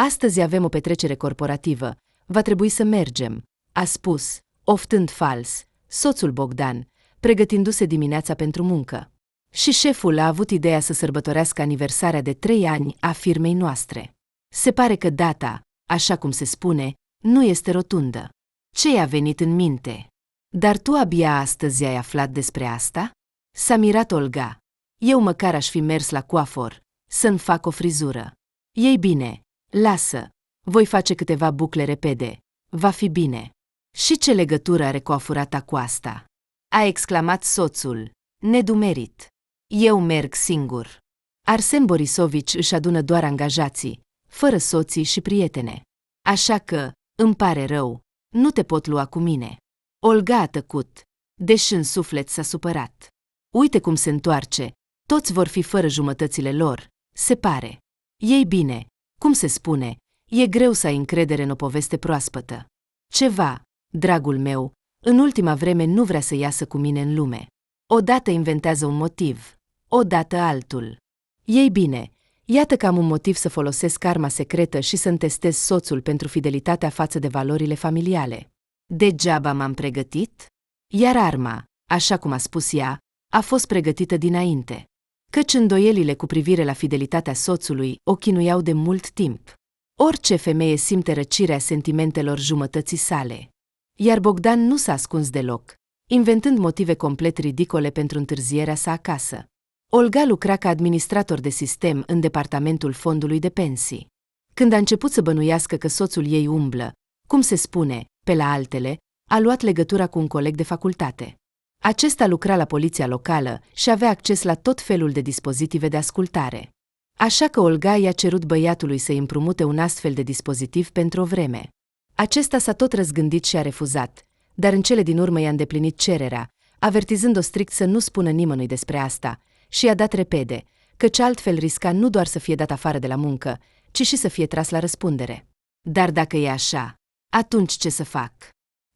Astăzi avem o petrecere corporativă, va trebui să mergem, a spus, oftând fals, soțul Bogdan, pregătindu-se dimineața pentru muncă. Și șeful a avut ideea să sărbătorească aniversarea de 3 ani a firmei noastre. Se pare că data, așa cum se spune, nu este rotundă. Ce i-a venit în minte? Dar tu abia astăzi ai aflat despre asta? S-a mirat Olga. Eu măcar aș fi mers la coafor, să-mi fac o frizură. Ei bine, lasă, voi face câteva bucle repede, va fi bine. Și ce legătură are coafura ta cu asta? A exclamat soțul, nedumerit. Eu merg singur. Arsen Borisovici își adună doar angajații, fără soții și prietene. Așa că, îmi pare rău, nu te pot lua cu mine. Olga a tăcut, deși în suflet s-a supărat. Uite cum se întoarce, toți vor fi fără jumătățile lor, se pare. Ei bine, cum se spune, e greu să ai încredere în o poveste proaspătă. Ceva, dragul meu, în ultima vreme nu vrea să iasă cu mine în lume. Odată inventează un motiv, odată altul. Ei bine, iată că am un motiv să folosesc arma secretă și să-mi testez soțul pentru fidelitatea față de valorile familiale. Degeaba m-am pregătit? Iar arma, așa cum a spus ea, a fost pregătită dinainte. Căci îndoielile cu privire la fidelitatea soțului o chinuiau de mult timp. Orice femeie simte răcirea sentimentelor jumătății sale. Iar Bogdan nu s-a ascuns deloc, inventând motive complet ridicole pentru întârzierea sa acasă. Olga lucra ca administrator de sistem în departamentul fondului de pensii. Când a început să bănuiască că soțul ei umblă, cum se spune, pe la altele, a luat legătura cu un coleg de facultate. Acesta lucra la poliția locală și avea acces la tot felul de dispozitive de ascultare. Așa că Olga i-a cerut băiatului să-i împrumute un astfel de dispozitiv pentru o vreme. Acesta s-a tot răzgândit și a refuzat, dar în cele din urmă i-a îndeplinit cererea, avertizând-o strict să nu spună nimănui despre asta, și i-a dat repede, căci altfel risca nu doar să fie dat afară de la muncă, ci și să fie tras la răspundere. Dar dacă e așa, atunci ce să fac?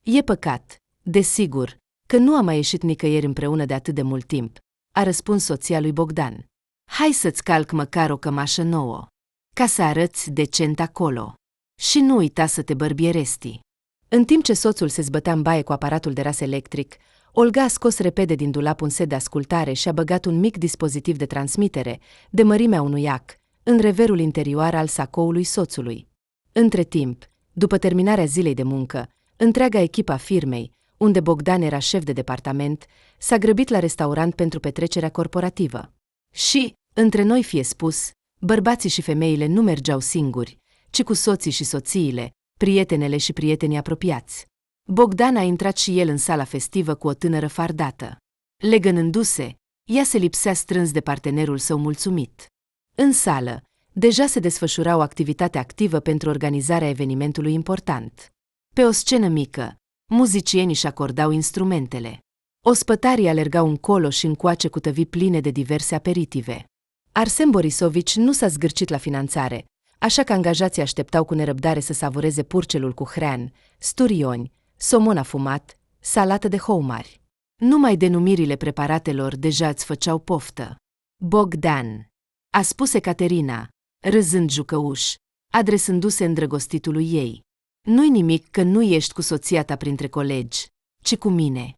E păcat, desigur, că nu am mai ieșit nicăieri împreună de atât de mult timp, a răspuns soția lui Bogdan. Hai să-ți calc măcar o cămașă nouă, ca să arăți decent acolo. Și nu uita să te bărbieresti. În timp ce soțul se zbătea în baie cu aparatul de ras electric, Olga a scos repede din dulap un set de ascultare și a băgat un mic dispozitiv de transmitere, de mărimea unui ac, în reverul interioar al sacoului soțului. Între timp, după terminarea zilei de muncă, întreaga echipă a firmei, unde Bogdan era șef de departament, s-a grăbit la restaurant pentru petrecerea corporativă. Și, între noi fie spus, bărbații și femeile nu mergeau singuri, ci cu soții și soțiile, prietenele și prietenii apropiați. Bogdan a intrat și el în sala festivă cu o tânără fardată. Legănându-se, ea se lipsea strâns de partenerul său mulțumit. În sală, deja se desfășura o activitate activă pentru organizarea evenimentului important. Pe o scenă mică, muzicienii își acordau instrumentele. Ospătarii alergau încolo și încoace cu tăvii pline de diverse aperitive. Arsen Borisovici nu s-a zgârcit la finanțare, așa că angajații așteptau cu nerăbdare să savureze purcelul cu hrean, sturioni, somon afumat, salată de houmari. Numai denumirile preparatelor deja îți făceau poftă. Bogdan, a spus Ecaterina, râzând jucăuș, adresându-se îndrăgostitului ei. Nu-i nimic că nu ești cu soția ta printre colegi, ci cu mine.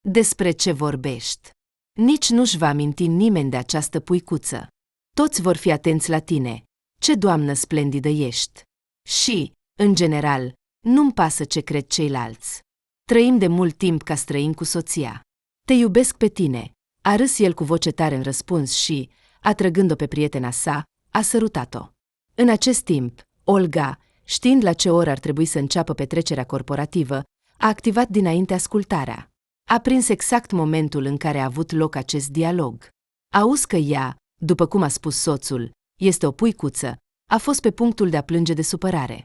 Despre ce vorbești? Nici nu-și va aminti nimeni de această puicuță. Toți vor fi atenți la tine. Ce doamnă splendidă ești! Și, în general, nu-mi pasă ce cred ceilalți. Trăim de mult timp ca străini cu soția. Te iubesc pe tine, a râs el cu voce tare în răspuns și, atrăgând-o pe prietena sa, a sărutat-o. În acest timp, Olga, știind la ce oră ar trebui să înceapă petrecerea corporativă, a activat dinainte ascultarea. A prins exact momentul în care a avut loc acest dialog. Auzi că ea, după cum a spus soțul, este o puicuță, a fost pe punctul de a plânge de supărare.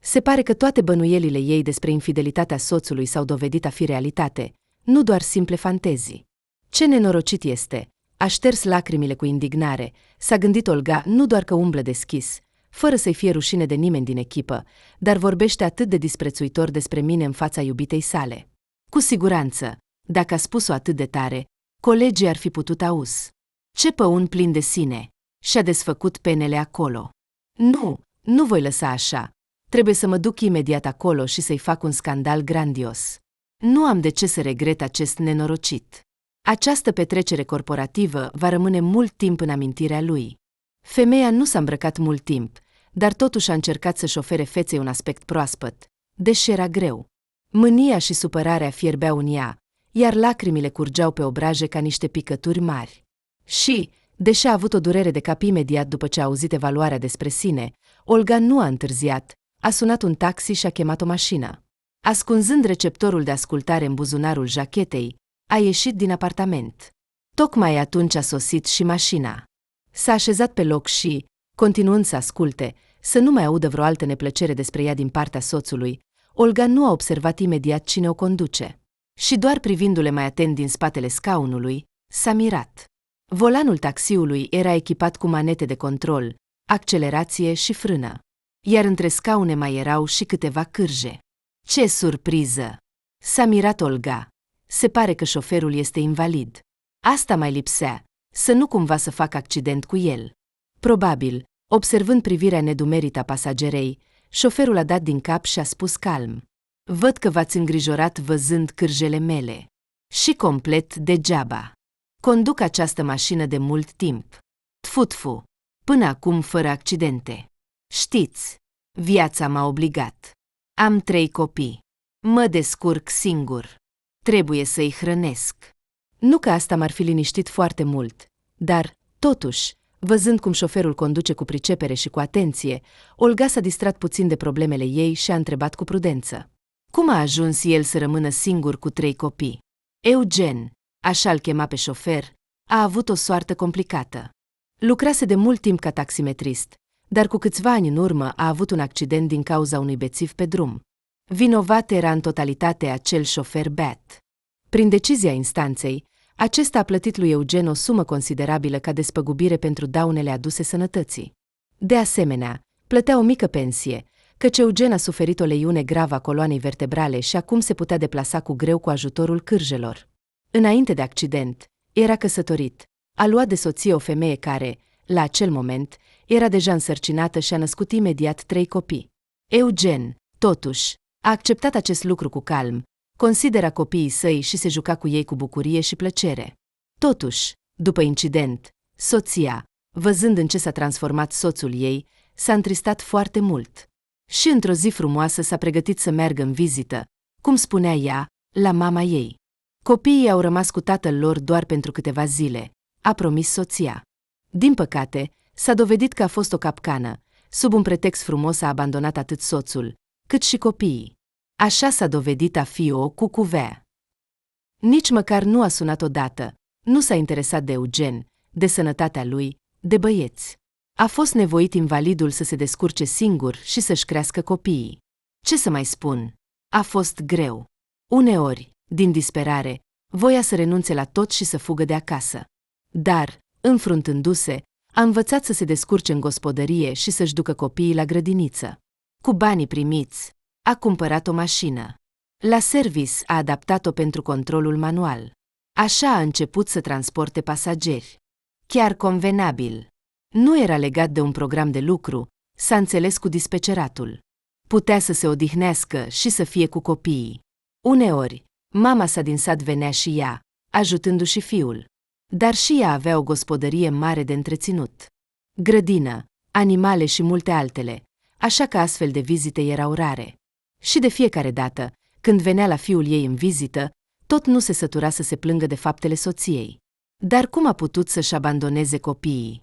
Se pare că toate bănuielile ei despre infidelitatea soțului s-au dovedit a fi realitate, nu doar simple fantezii. Ce nenorocit este! A șters lacrimile cu indignare, s-a gândit Olga nu doar că umblă deschis, fără să-i fie rușine de nimeni din echipă, dar vorbește atât de disprețuitor despre mine în fața iubitei sale. Cu siguranță, dacă a spus-o atât de tare, colegii ar fi putut auzi. Ce păun plin de sine! Și-a desfăcut penele acolo. Nu, Nu voi lăsa așa. Trebuie să mă duc imediat acolo și să-i fac un scandal grandios. Nu am de ce să regret acest nenorocit. Această petrecere corporativă va rămâne mult timp în amintirea lui. Femeia nu s-a îmbrăcat mult timp, dar totuși a încercat să-și ofere feței un aspect proaspăt, deși era greu. Mânia și supărarea fierbeau în ea, iar lacrimile curgeau pe obraje ca niște picături mari. Și, deși a avut o durere de cap imediat după ce a auzit evaluarea despre sine, Olga nu a întârziat, a sunat un taxi și a chemat o mașină. Ascunzând receptorul de ascultare în buzunarul jachetei, a ieșit din apartament. Tocmai atunci a sosit și mașina. S-a așezat pe loc și, continuând să asculte, să nu mai audă vreo altă neplăcere despre ea din partea soțului, Olga nu a observat imediat cine o conduce. Și doar privindu-le mai atent din spatele scaunului, s-a mirat. Volanul taxiului era echipat cu manete de control, accelerație și frână. Iar între scaune mai erau și câteva cârje. Ce surpriză! S-a mirat Olga. Se pare că șoferul este invalid. Asta mai lipsea, să nu cumva să facă accident cu el. Probabil, observând privirea nedumerită a pasagerei, șoferul a dat din cap și a spus calm: "Văd că v-ați îngrijorat văzând cârjele mele. Și complet degeaba. Conduc această mașină de mult timp. Tfu-tfu, până acum fără accidente. Știți, viața m-a obligat. Am 3 copii. Mă descurc singur. Trebuie să-i hrănesc." Nu că asta m-ar fi liniștit foarte mult, dar, totuși, văzând cum șoferul conduce cu pricepere și cu atenție, Olga s-a distrat puțin de problemele ei și a întrebat cu prudență: "Cum a ajuns el să rămână singur cu 3 copii?" Eugen, așa-l chema pe șofer, a avut o soartă complicată. Lucrase de mult timp ca taximetrist, dar cu câțiva ani în urmă a avut un accident din cauza unui bețiv pe drum. Vinovat era în totalitate acel șofer beat. Prin decizia instanței, acesta a plătit lui Eugen o sumă considerabilă ca despăgubire pentru daunele aduse sănătății. De asemenea, plătea o mică pensie, căci Eugen a suferit o leiune gravă a coloanei vertebrale și acum se putea deplasa cu greu cu ajutorul cârjelor. Înainte de accident, era căsătorit, a luat de soție o femeie care, la acel moment, era deja însărcinată și a născut imediat 3 copii. Eugen, totuși, a acceptat acest lucru cu calm, considera copiii săi și se juca cu ei cu bucurie și plăcere. Totuși, după incident, soția, văzând în ce s-a transformat soțul ei, s-a întristat foarte mult. Și într-o zi frumoasă s-a pregătit să meargă în vizită, cum spunea ea, la mama ei. Copiii au rămas cu tatăl lor doar pentru câteva zile, a promis soția. Din păcate, s-a dovedit că a fost o capcană, sub un pretext frumos a abandonat atât soțul, cât și copiii. Așa s-a dovedit a fi o cucuvea. Nici măcar nu a sunat odată, nu s-a interesat de Eugen, de sănătatea lui, de băieți. A fost nevoit invalidul să se descurce singur și să-și crească copiii. Ce să mai spun? A fost greu. Uneori, din disperare, voia să renunțe la tot și să fugă de acasă. Dar, înfruntându-se, a învățat să se descurce în gospodărie și să-și ducă copiii la grădiniță. Cu banii primiți, a cumpărat o mașină. La service a adaptat-o pentru controlul manual. Așa a început să transporte pasageri. Chiar convenabil. Nu era legat de un program de lucru, s-a înțeles cu dispeceratul. Putea să se odihnească și să fie cu copiii. Uneori, mama sa din sat venea și ea, ajutându-și fiul. Dar și ea avea o gospodărie mare de întreținut. Grădină, animale și multe altele, așa că astfel de vizite erau rare. Și de fiecare dată, când venea la fiul ei în vizită, tot nu se sătura să se plângă de faptele soției. Dar cum a putut să-și abandoneze copiii?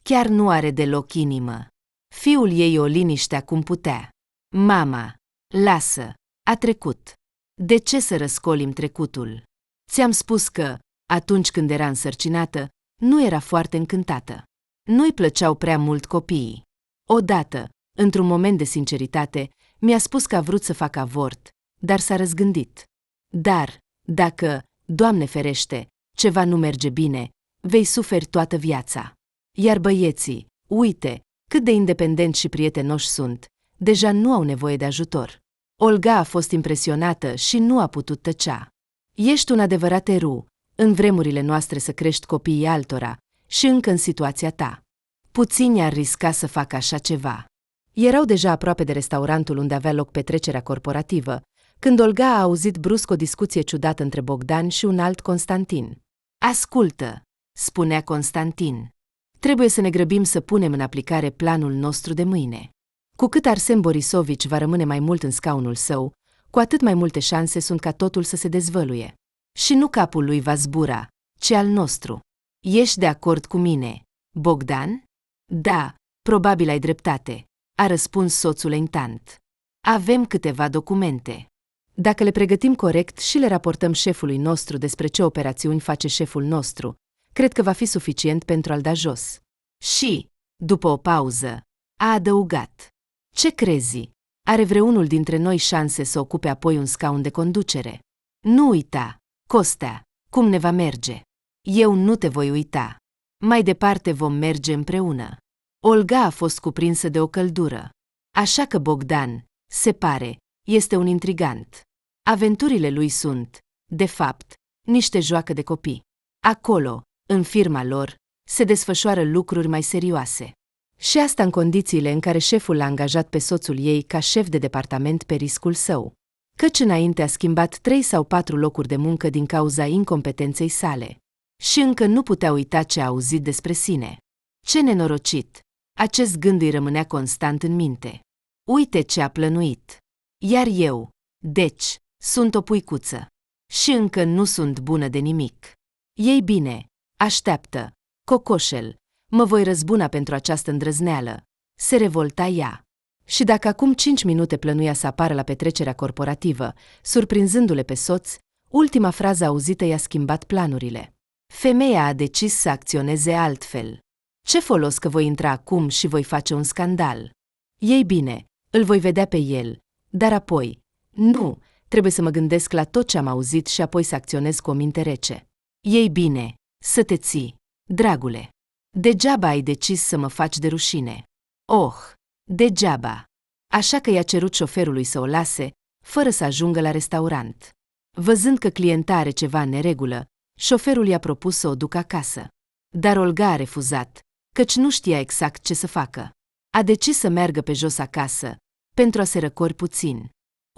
Chiar nu are deloc inimă. Fiul ei o liniștea cum putea. Mama, lasă, a trecut. De ce să răscolim trecutul? Ți-am spus că, atunci când era însărcinată, nu era foarte încântată. Nu-i plăceau prea mult copiii. Odată, într-un moment de sinceritate, mi-a spus că a vrut să facă avort, dar s-a răzgândit. Dar, dacă, Doamne ferește, ceva nu merge bine, vei suferi toată viața. Iar băieții, uite, cât de independenți și prietenoși sunt, deja nu au nevoie de ajutor. Olga a fost impresionată și nu a putut tăcea. Ești un adevărat erou, în vremurile noastre să crești copiii altora, și încă în situația ta. Puțini ar risca să facă așa ceva. Erau deja aproape de restaurantul unde avea loc petrecerea corporativă, când Olga a auzit brusc o discuție ciudată între Bogdan și un alt Constantin. Ascultă, spunea Constantin. Trebuie să ne grăbim să punem în aplicare planul nostru de mâine. Cu cât Arsen Borisovici va rămâne mai mult în scaunul său, cu atât mai multe șanse sunt ca totul să se dezvăluie. Și nu capul lui va zbura, ci al nostru. Ești de acord cu mine, Bogdan? Da, probabil ai dreptate, a răspuns soțul intant. Avem câteva documente. Dacă le pregătim corect și le raportăm șefului nostru despre ce operațiuni face șeful nostru, cred că va fi suficient pentru a-l da jos. Și, după o pauză, a adăugat. Ce crezi? Are vreunul dintre noi șanse să ocupe apoi un scaun de conducere? Nu uita, Costea, cum ne va merge. Eu nu te voi uita. Mai departe vom merge împreună. Olga a fost cuprinsă de o căldură. Așa că Bogdan, se pare, este un intrigant. Aventurile lui sunt, de fapt, niște joacă de copii. Acolo, în firma lor, se desfășoară lucruri mai serioase. Și asta în condițiile în care șeful l-a angajat pe soțul ei ca șef de departament pe riscul său. Căci înainte a schimbat 3 sau 4 locuri de muncă din cauza incompetenței sale. Și încă nu putea uita ce a auzit despre sine. Ce nenorocit! Acest gând îi rămânea constant în minte. Uite ce a plănuit. Iar eu, deci, sunt o puicuță. Și încă nu sunt bună de nimic. Ei bine, așteaptă, cocoșel, mă voi răzbuna pentru această îndrăzneală. Se revolta ea. Și dacă acum 5 minute plănuia să apară la petrecerea corporativă, surprinzându-le pe soț, ultima frază auzită i-a schimbat planurile. Femeia a decis să acționeze altfel. Ce folos că voi intra acum și voi face un scandal? Ei bine, îl voi vedea pe el, dar apoi, nu, trebuie să mă gândesc la tot ce am auzit și apoi să acționez cu o minte rece. Ei bine, să te ții, dragule. Degeaba ai decis să mă faci de rușine. Oh, degeaba. Așa că i-a cerut șoferului să o lase, fără să ajungă la restaurant. Văzând că clienta are ceva în neregulă, șoferul i-a propus să o ducă acasă. Dar Olga a refuzat, căci nu știa exact ce să facă. A decis să meargă pe jos acasă, pentru a se răcori puțin.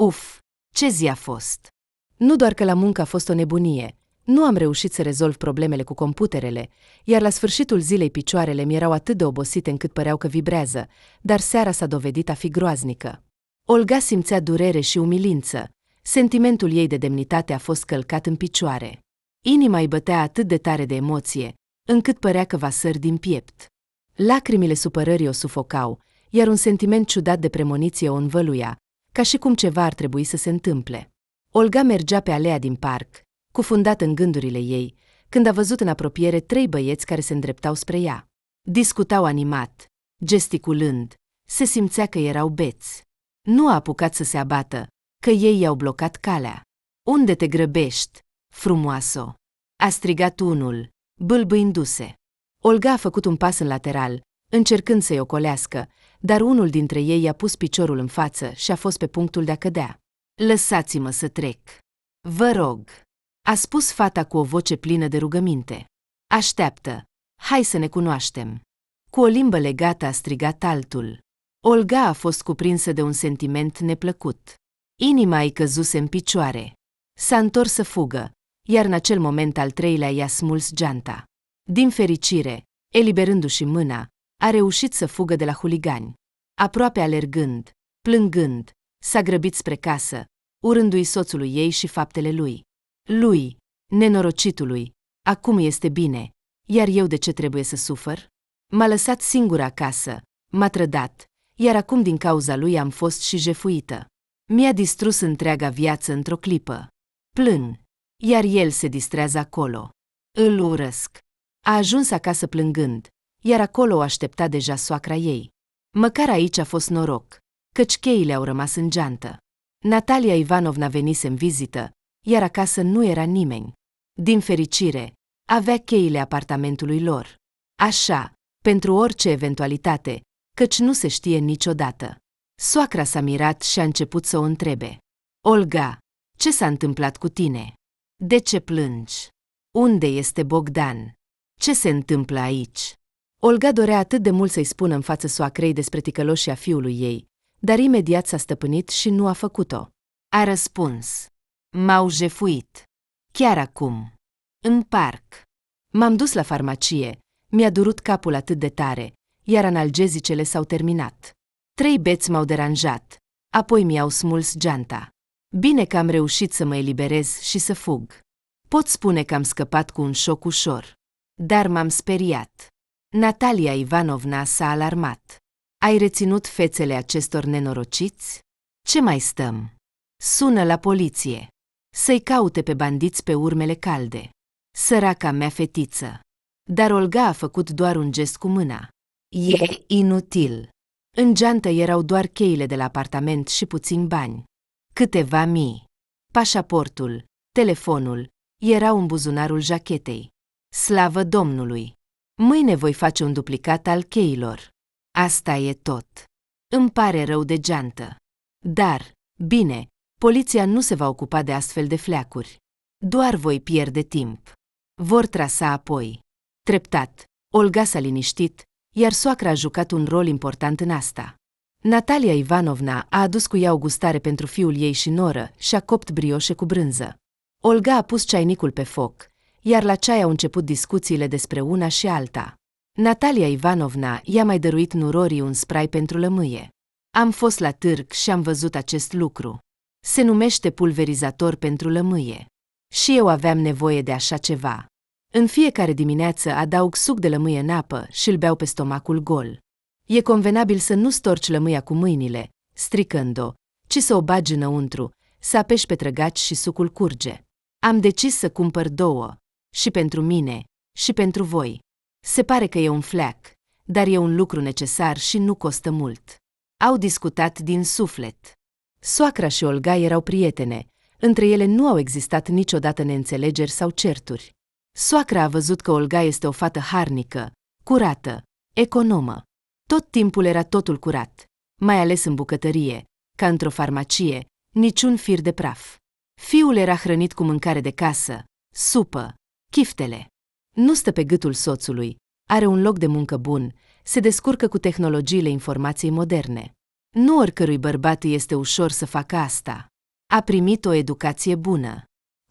Uf, ce zi a fost! Nu doar că la muncă a fost o nebunie, nu am reușit să rezolv problemele cu computerele, iar la sfârșitul zilei picioarele mi-erau atât de obosite încât păreau că vibrează, dar seara s-a dovedit a fi groaznică. Olga simțea durere și umilință, sentimentul ei de demnitate a fost călcat în picioare. Inima îi bătea atât de tare de emoție, încât părea că va sări din piept. Lacrimile supărării o sufocau, iar un sentiment ciudat de premoniție o învăluia, ca și cum ceva ar trebui să se întâmple. Olga mergea pe alea din parc, cufundată în gândurile ei, când a văzut în apropiere 3 băieți care se îndreptau spre ea. Discutau animat, gesticulând, se simțea că erau beți. Nu a apucat să se abată, că ei i-au blocat calea. Unde te grăbești, frumoasă? A strigat unul, bâlbâindu-se. Olga a făcut un pas în lateral, încercând să-i ocolească, dar unul dintre ei i-a pus piciorul în față și a fost pe punctul de a cădea. Lăsați-mă să trec. Vă rog, a spus fata cu o voce plină de rugăminte. Așteaptă, hai să ne cunoaștem. Cu o limbă legată a strigat altul. Olga a fost cuprinsă de un sentiment neplăcut. Inima îi căzuse în picioare. S-a întors să fugă, iar în acel moment al treilea i-a smuls geanta. Din fericire, eliberându-și mâna, a reușit să fugă de la huligani. Aproape alergând, plângând, s-a grăbit spre casă, urându-i soțului ei și faptele lui. Lui, nenorocitului, acum este bine, iar eu de ce trebuie să sufăr? M-a lăsat singură acasă, m-a trădat, iar acum din cauza lui am fost și jefuită. Mi-a distrus întreaga viață într-o clipă. Plâng, iar el se distrează acolo. Îl urăsc. A ajuns acasă plângând, iar acolo o aștepta deja soacra ei. Măcar aici a fost noroc, căci cheile au rămas în geantă. Natalia Ivanovna venise în vizită, iar acasă nu era nimeni. Din fericire, avea cheile apartamentului lor. Așa, pentru orice eventualitate, căci nu se știe niciodată. Soacra s-a mirat și a început să o întrebe. Olga, ce s-a întâmplat cu tine? De ce plângi? Unde este Bogdan? Ce se întâmplă aici? Olga dorea atât de mult să-i spună în față soacrei despre ticăloșia fiului ei, dar imediat s-a stăpânit și nu a făcut-o. A răspuns: "M-au jefuit. Chiar acum. În parc. M-am dus la farmacie, mi-a durut capul atât de tare, iar analgezicele s-au terminat. 3 beți m-au deranjat, apoi mi-au smuls geanta. Bine că am reușit să mă eliberez și să fug. Pot spune că am scăpat cu un șoc ușor. Dar m-am speriat." Natalia Ivanovna s-a alarmat. "Ai reținut fețele acestor nenorociți? Ce mai stăm? Sună la poliție. Să-i caute pe bandiți pe urmele calde. Săraca mea fetiță." Dar Olga a făcut doar un gest cu mâna. "E inutil. În geantă erau doar cheile de la apartament și puțini bani. Câteva mii. Pașaportul, telefonul, erau în buzunarul jachetei. Slavă Domnului! Mâine voi face un duplicat al cheilor. Asta e tot. Îmi pare rău de geantă. Dar, bine, poliția nu se va ocupa de astfel de fleacuri. Doar voi pierde timp. Vor trasa apoi." Treptat, Olga s-a liniștit, iar soacra a jucat un rol important în asta. Natalia Ivanovna a adus cu ea o gustare pentru fiul ei și noră și a copt brioșe cu brânză. Olga a pus ceainicul pe foc, iar la ceai au început discuțiile despre una și alta. Natalia Ivanovna i-a mai dăruit nurorii un spray pentru lămâie. "Am fost la târg și am văzut acest lucru. Se numește pulverizator pentru lămâie. Și eu aveam nevoie de așa ceva. În fiecare dimineață adaug suc de lămâie în apă și îl beau pe stomacul gol. E convenabil să nu storci lămâia cu mâinile, stricând-o, ci să o bagi înăuntru, să apeși pe trăgaci și sucul curge. Am decis să cumpăr 2, și pentru mine, și pentru voi. Se pare că e un fleac, dar e un lucru necesar și nu costă mult." Au discutat din suflet. Soacra și Olga erau prietene, între ele nu au existat niciodată neînțelegeri sau certuri. Soacra a văzut că Olga este o fată harnică, curată, economă. Tot timpul era totul curat, mai ales în bucătărie, ca într-o farmacie, niciun fir de praf. Fiul era hrănit cu mâncare de casă, supă, chiftele. Nu stă pe gâtul soțului, are un loc de muncă bun, se descurcă cu tehnologiile informației moderne. Nu oricărui bărbat este ușor să facă asta. A primit o educație bună.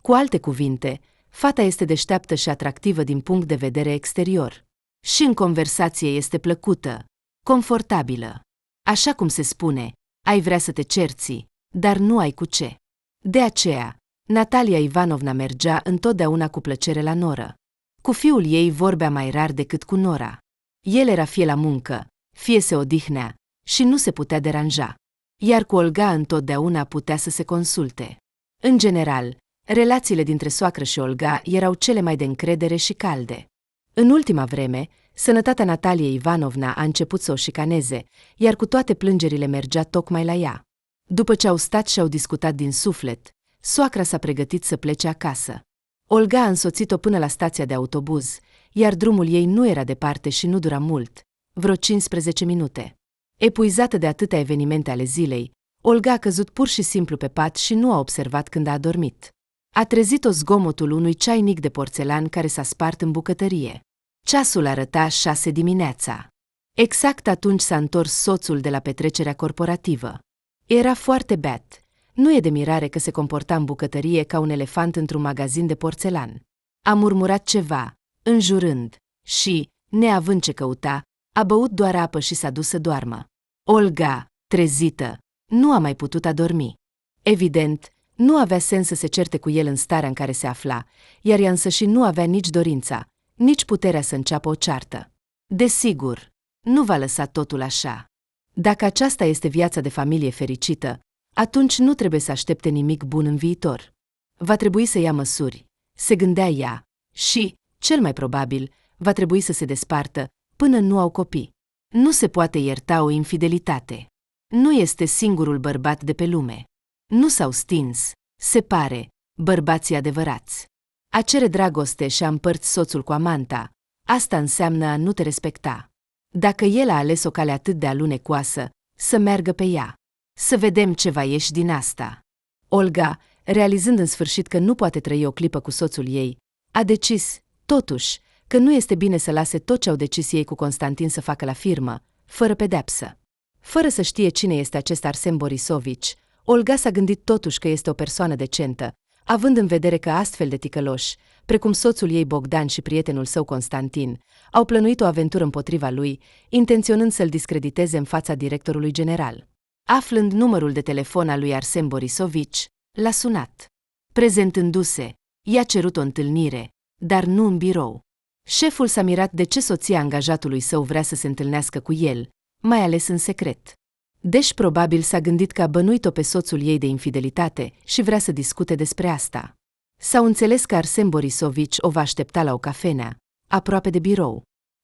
Cu alte cuvinte, fata este deșteaptă și atractivă din punct de vedere exterior. Și în conversație este plăcută, confortabilă. Așa cum se spune, ai vrea să te cerți, dar nu ai cu ce. De aceea, Natalia Ivanovna mergea întotdeauna cu plăcere la noră. Cu fiul ei vorbea mai rar decât cu nora. El era fie la muncă, fie se odihnea și nu se putea deranja. Iar cu Olga întotdeauna putea să se consulte. În general, relațiile dintre soacră și Olga erau cele mai de încredere și calde. În ultima vreme, sănătatea Nataliei Ivanovna a început să o șicaneze, iar cu toate plângerile mergea tocmai la ea. După ce au stat și au discutat din suflet, soacra s-a pregătit să plece acasă. Olga a însoțit-o până la stația de autobuz, iar drumul ei nu era departe și nu dura mult, vreo 15 minute. Epuizată de atâtea evenimente ale zilei, Olga a căzut pur și simplu pe pat și nu a observat când a adormit. A trezit-o zgomotul unui ceainic de porțelan care s-a spart în bucătărie. Ceasul arăta 6 dimineața. Exact atunci s-a întors soțul de la petrecerea corporativă. Era foarte beat. Nu e de mirare că se comporta în bucătărie ca un elefant într-un magazin de porțelan. A murmurat ceva, înjurând, și, neavând ce căuta, a băut doar apă și s-a dus să doarmă. Olga, trezită, nu a mai putut adormi. Evident, nu avea sens să se certe cu el în starea în care se afla, iar ea însăși nu avea nici dorința, nici puterea să înceapă o ceartă. Desigur, nu va lăsa totul așa. Dacă aceasta este viața de familie fericită, atunci nu trebuie să aștepte nimic bun în viitor. Va trebui să ia măsuri, se gândea ea, și, cel mai probabil, va trebui să se despartă până nu au copii. Nu se poate ierta o infidelitate. Nu este singurul bărbat de pe lume. Nu s-au stins, se pare, bărbații adevărați. A cere dragoste și a împărți soțul cu amanta, asta înseamnă a nu te respecta. Dacă el a ales o cale atât de alunecoasă, să meargă pe ea. Să vedem ce va ieși din asta. Olga, realizând în sfârșit că nu poate trăi o clipă cu soțul ei, a decis, totuși, că nu este bine să lase tot ce au decis ei cu Constantin să facă la firmă, fără pedepsă. Fără să știe cine este acest Arsen Borisovici, Olga s-a gândit totuși că este o persoană decentă, având în vedere că astfel de ticăloși, precum soțul ei Bogdan și prietenul său Constantin, au plănuit o aventură împotriva lui, intenționând să-l discrediteze în fața directorului general. Aflând numărul de telefon al lui Arsen Borisovici, l-a sunat. Prezentându-se, i-a cerut o întâlnire, dar nu în birou. Șeful s-a mirat de ce soția angajatului său vrea să se întâlnească cu el, mai ales în secret. Deci probabil s-a gândit că a bănuit-o pe soțul ei de infidelitate și vrea să discute despre asta. S-au înțeles că Arsen Borisovici o va aștepta la o cafenea, aproape de birou.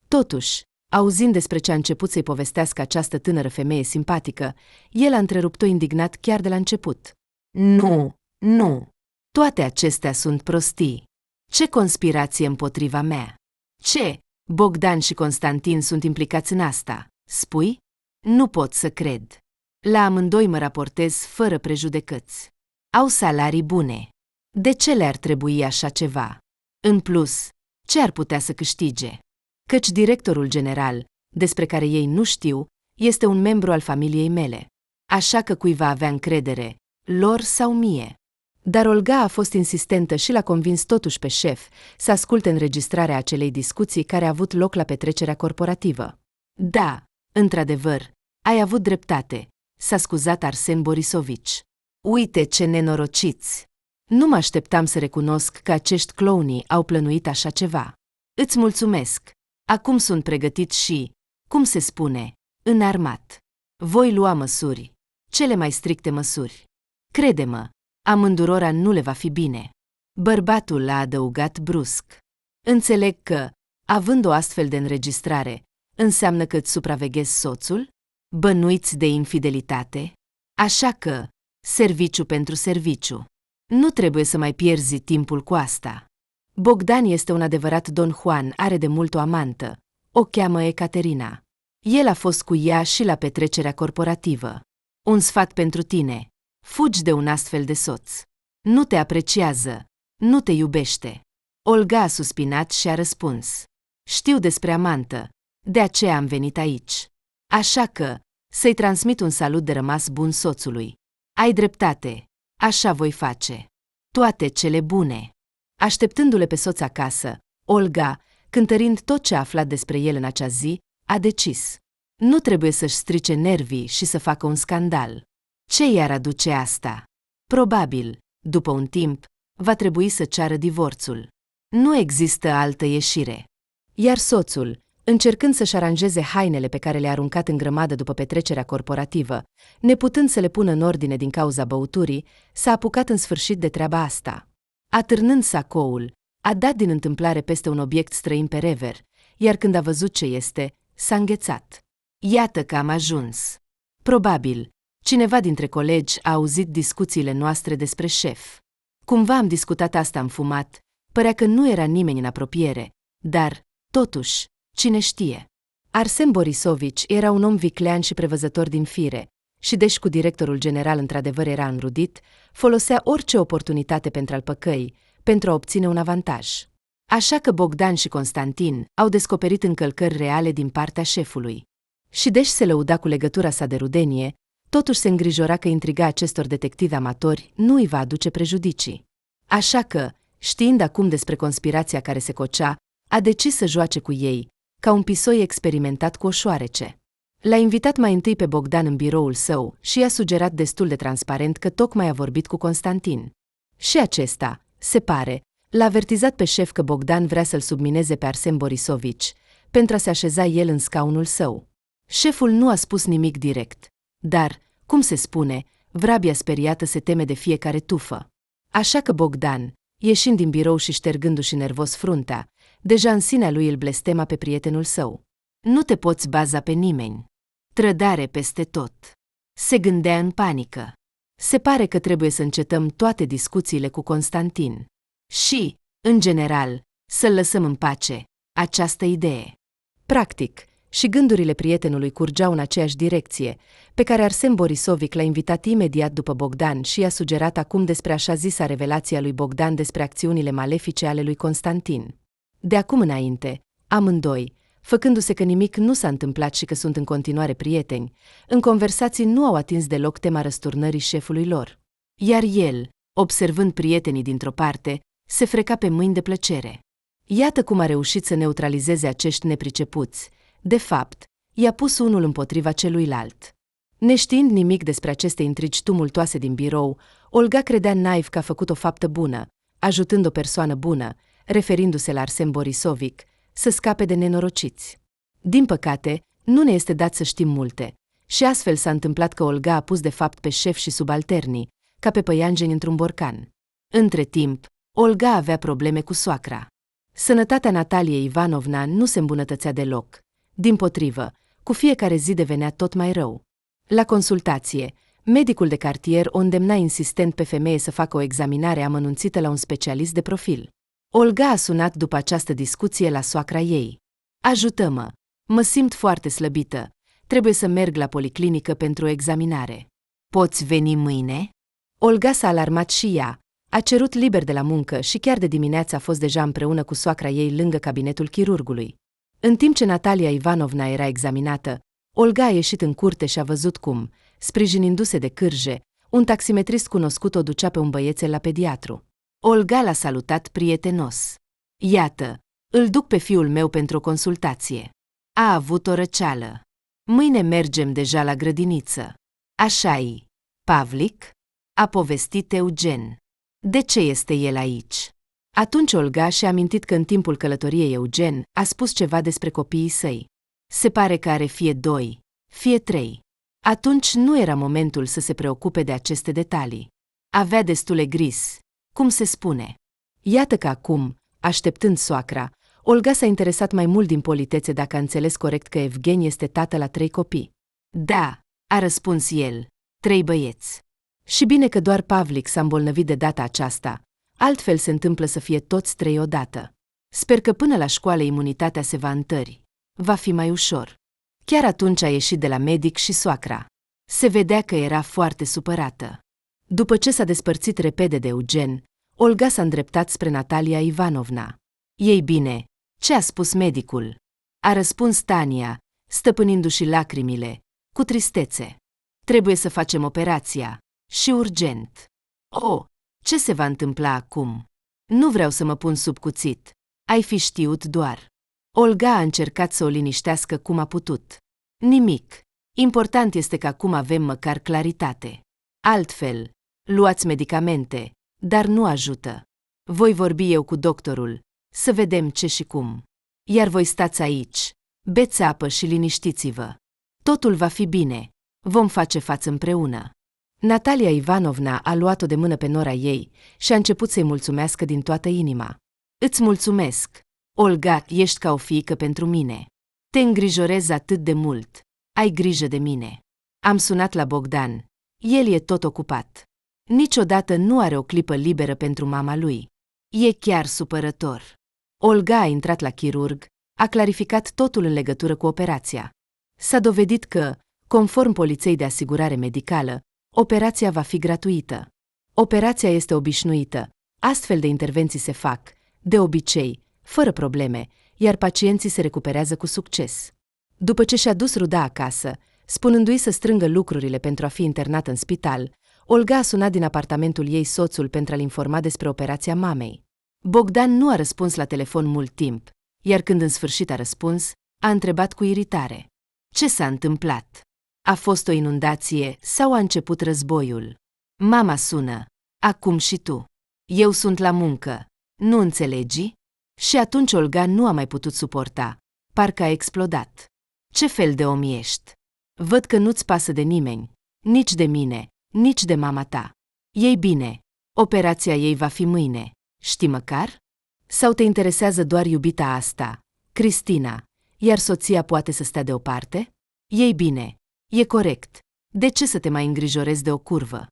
Totuși, auzind despre ce a început să-i povestească această tânără femeie simpatică, el a întrerupt-o indignat chiar de la început. Nu! Toate acestea sunt prostii. Ce conspirație împotriva mea? Ce? Bogdan și Constantin sunt implicați în asta, spui? Nu pot să cred. La amândoi mă raportez fără prejudecăți. Au salarii bune. De ce le-ar trebui așa ceva? În plus, ce ar putea să câștige? Căci directorul general, despre care ei nu știu, este un membru al familiei mele. Așa că cui va avea încredere, lor sau mie? Dar Olga a fost insistentă și l-a convins totuși pe șef să asculte înregistrarea acelei discuții care a avut loc la petrecerea corporativă. Da, într-adevăr, ai avut dreptate, s-a scuzat Arsen Borisovici. Uite ce nenorociți! Nu mă așteptam să recunosc că acești clouni au plănuit așa ceva. Îți mulțumesc. Acum sunt pregătit și, cum se spune, înarmat. Voi lua măsuri, cele mai stricte măsuri. Crede-mă, amândurora nu le va fi bine. Bărbatul a adăugat brusc. Înțeleg că, având o astfel de înregistrare, înseamnă că îți supraveghezi soțul? Bănuiți de infidelitate? Așa că, serviciu pentru serviciu. Nu trebuie să mai pierzi timpul cu asta. Bogdan este un adevărat Don Juan, are de mult o amantă. O cheamă Ecaterina. El a fost cu ea și la petrecerea corporativă. Un sfat pentru tine. Fugi de un astfel de soț. Nu te apreciază. Nu te iubește. Olga a suspinat și a răspuns. Știu despre amantă. De aceea am venit aici. Așa că, să-i transmit un salut de rămas bun soțului. Ai dreptate. Așa voi face. Toate cele bune. Așteptându-le pe soț acasă, Olga, cântărind tot ce a aflat despre el în acea zi, a decis. Nu trebuie să-și strice nervii și să facă un scandal. Ce i-ar aduce asta? Probabil, după un timp, va trebui să ceară divorțul. Nu există altă ieșire. Iar soțul, încercând să-și aranjeze hainele pe care le-a aruncat în grămadă după petrecerea corporativă, neputând să le pună în ordine din cauza băuturii, s-a apucat în sfârșit de treaba asta. Atârnând sacoul, a dat din întâmplare peste un obiect străin pe rever, iar când a văzut ce este, s-a înghețat. Iată că am ajuns. Probabil, cineva dintre colegi a auzit discuțiile noastre despre șef. Cumva am discutat asta înfumat, părea că nu era nimeni în apropiere, dar, totuși, cine știe? Arsen Borisovici era un om viclean și prevăzător din fire, și deși cu directorul general într-adevăr era înrudit, folosea orice oportunitate pentru a-l păcăi, pentru a obține un avantaj. Așa că Bogdan și Constantin au descoperit încălcări reale din partea șefului. Și deși se lăuda cu legătura sa de rudenie, totuși se îngrijora că intriga acestor detectivi amatori nu îi va aduce prejudicii. Așa că, știind acum despre conspirația care se cocea, a decis să joace cu ei, ca un pisoi experimentat cu o șoarece. L-a invitat mai întâi pe Bogdan în biroul său și i-a sugerat destul de transparent că tocmai a vorbit cu Constantin. Și acesta, se pare, l-a avertizat pe șef că Bogdan vrea să-l submineze pe Arsen Borisovici, pentru a se așeza el în scaunul său. Șeful nu a spus nimic direct, dar, cum se spune, vrabia speriată se teme de fiecare tufă. Așa că Bogdan, ieșind din birou și ștergându-și nervos fruntea, deja în sinea lui îl blestema pe prietenul său. Nu te poți baza pe nimeni. Trădare peste tot. Se gândea în panică. Se pare că trebuie să încetăm toate discuțiile cu Constantin. Și, în general, să-l lăsăm în pace, această idee. Practic, și gândurile prietenului curgeau în aceeași direcție, pe care Arsen Borisovici l-a invitat imediat după Bogdan și i-a sugerat acum despre așa zisa revelație a lui Bogdan despre acțiunile malefice ale lui Constantin. De acum înainte, amândoi, făcându-se că nimic nu s-a întâmplat și că sunt în continuare prieteni, în conversații nu au atins deloc tema răsturnării șefului lor. Iar el, observând prietenii dintr-o parte, se freca pe mâini de plăcere. Iată cum a reușit să neutralizeze acești nepricepuți. De fapt, i-a pus unul împotriva celuilalt. Neștiind nimic despre aceste intrigi tumultoase din birou, Olga credea naiv că a făcut o faptă bună, ajutând o persoană bună, referindu-se la Arsen Borisovic, să scape de nenorociți. Din păcate, nu ne este dat să știm multe, și astfel s-a întâmplat că Olga a pus de fapt pe șef și subalternii, ca pe păianjeni într-un borcan. Între timp, Olga avea probleme cu soacra. Sănătatea Nataliei Ivanovna nu se îmbunătățea deloc. Dimpotrivă, cu fiecare zi devenea tot mai rău. La consultație, medicul de cartier o îndemna insistent pe femeie să facă o examinare amănunțită la un specialist de profil. Olga a sunat după această discuție la soacra ei. Ajută-mă! Mă simt foarte slăbită. Trebuie să merg la policlinică pentru o examinare. Poți veni mâine? Olga s-a alarmat și ea. A cerut liber de la muncă și chiar de dimineață a fost deja împreună cu soacra ei lângă cabinetul chirurgului. În timp ce Natalia Ivanovna era examinată, Olga a ieșit în curte și a văzut cum, sprijinindu-se de cârje, un taximetrist cunoscut o ducea pe un băiețel la pediatru. Olga l-a salutat prietenos. Iată, îl duc pe fiul meu pentru o consultație. A avut o răceală. Mâine mergem deja la grădiniță. Așa-i. Pavlik? A povestit Eugen. De ce este el aici? Atunci Olga și-a amintit că în timpul călătoriei Eugen a spus ceva despre copiii săi. Se pare că are fie 2, fie 3. Atunci nu era momentul să se preocupe de aceste detalii. Avea destule gris, cum se spune. Iată că acum, așteptând soacra, Olga s-a interesat mai mult din politețe dacă a înțeles corect că Evgeni este tată la 3 copii. Da, a răspuns el, 3 băieți. Și bine că doar Pavlik s-a îmbolnăvit de data aceasta, altfel se întâmplă să fie toți 3 odată. Sper că până la școală imunitatea se va întări. Va fi mai ușor. Chiar atunci a ieșit de la medic și soacra. Se vedea că era foarte supărată. După ce s-a despărțit repede de Eugen, Olga s-a îndreptat spre Natalia Ivanovna. Ei bine, ce a spus medicul? A răspuns Tania, stăpânindu-și lacrimile, cu tristețe. Trebuie să facem operația. Și urgent. Oh, ce se va întâmpla acum? Nu vreau să mă pun sub cuțit. Ai fi știut doar. Olga a încercat să o liniștească cum a putut. Nimic. Important este că acum avem măcar claritate. Altfel, luați medicamente, dar nu ajută. Voi vorbi eu cu doctorul, să vedem ce și cum. Iar voi stați aici, beți apă și liniștiți-vă. Totul va fi bine. Vom face față împreună. Natalia Ivanovna a luat-o de mână pe nora ei și a început să-i mulțumească din toată inima. Îți mulțumesc. Olga, ești ca o fiică pentru mine. Te îngrijorezi atât de mult. Ai grijă de mine. Am sunat la Bogdan. El e tot ocupat. Niciodată nu are o clipă liberă pentru mama lui. E chiar supărător. Olga a intrat la chirurg, a clarificat totul în legătură cu operația. S-a dovedit că, conform poliței de asigurare medicală, operația va fi gratuită. Operația este obișnuită. Astfel de intervenții se fac, de obicei, fără probleme, iar pacienții se recuperează cu succes. După ce și-a dus ruda acasă, spunându-i să strângă lucrurile pentru a fi internat în spital, Olga a sunat din apartamentul ei soțul pentru a-l informa despre operația mamei. Bogdan nu a răspuns la telefon mult timp, iar când în sfârșit a răspuns, a întrebat cu iritare. Ce s-a întâmplat? A fost o inundație sau a început războiul? Mama sună. Acum și tu. Eu sunt la muncă. Nu înțelegi? Și atunci Olga nu a mai putut suporta. Parcă a explodat. Ce fel de om ești? Văd că nu-ți pasă de nimeni. Nici de mine, nici de mama ta. Ei bine, operația ei va fi mâine. Știi măcar? Sau te interesează doar iubita asta, Cristina, iar soția poate să stea deoparte? Ei bine, e corect. De ce să te mai îngrijorezi de o curvă?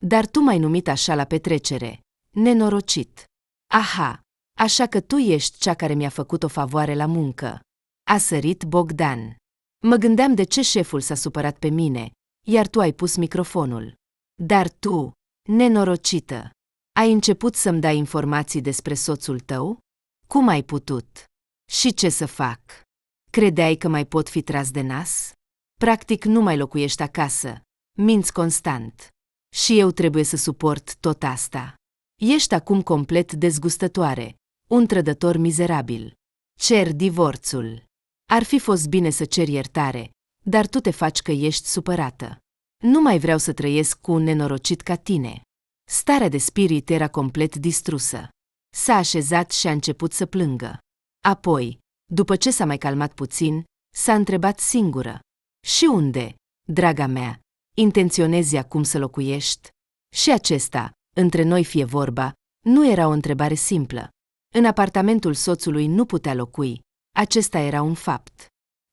Dar tu m-ai numit așa la petrecere. Nenorocit. Aha, așa că tu ești cea care mi-a făcut o favoare la muncă. A sărit Bogdan. Mă gândeam de ce șeful s-a supărat pe mine, iar tu ai pus microfonul. Dar tu, nenorocită, ai început să-mi dai informații despre soțul tău? Cum ai putut? Și ce să fac? Credeai că mai pot fi tras de nas? Practic nu mai locuiești acasă. Minți constant. Și eu trebuie să suport tot asta. Ești acum complet dezgustătoare. Un trădător mizerabil. Cer divorțul. Ar fi fost bine să ceri iertare, dar tu te faci că ești supărată. Nu mai vreau să trăiesc cu un nenorocit ca tine. Starea de spirit era complet distrusă. S-a așezat și a început să plângă. Apoi, după ce s-a mai calmat puțin, s-a întrebat singură. Și unde, draga mea, intenționezi acum să locuiești? Și acesta, între noi fie vorba, nu era o întrebare simplă. În apartamentul soțului nu putea locui, acesta era un fapt.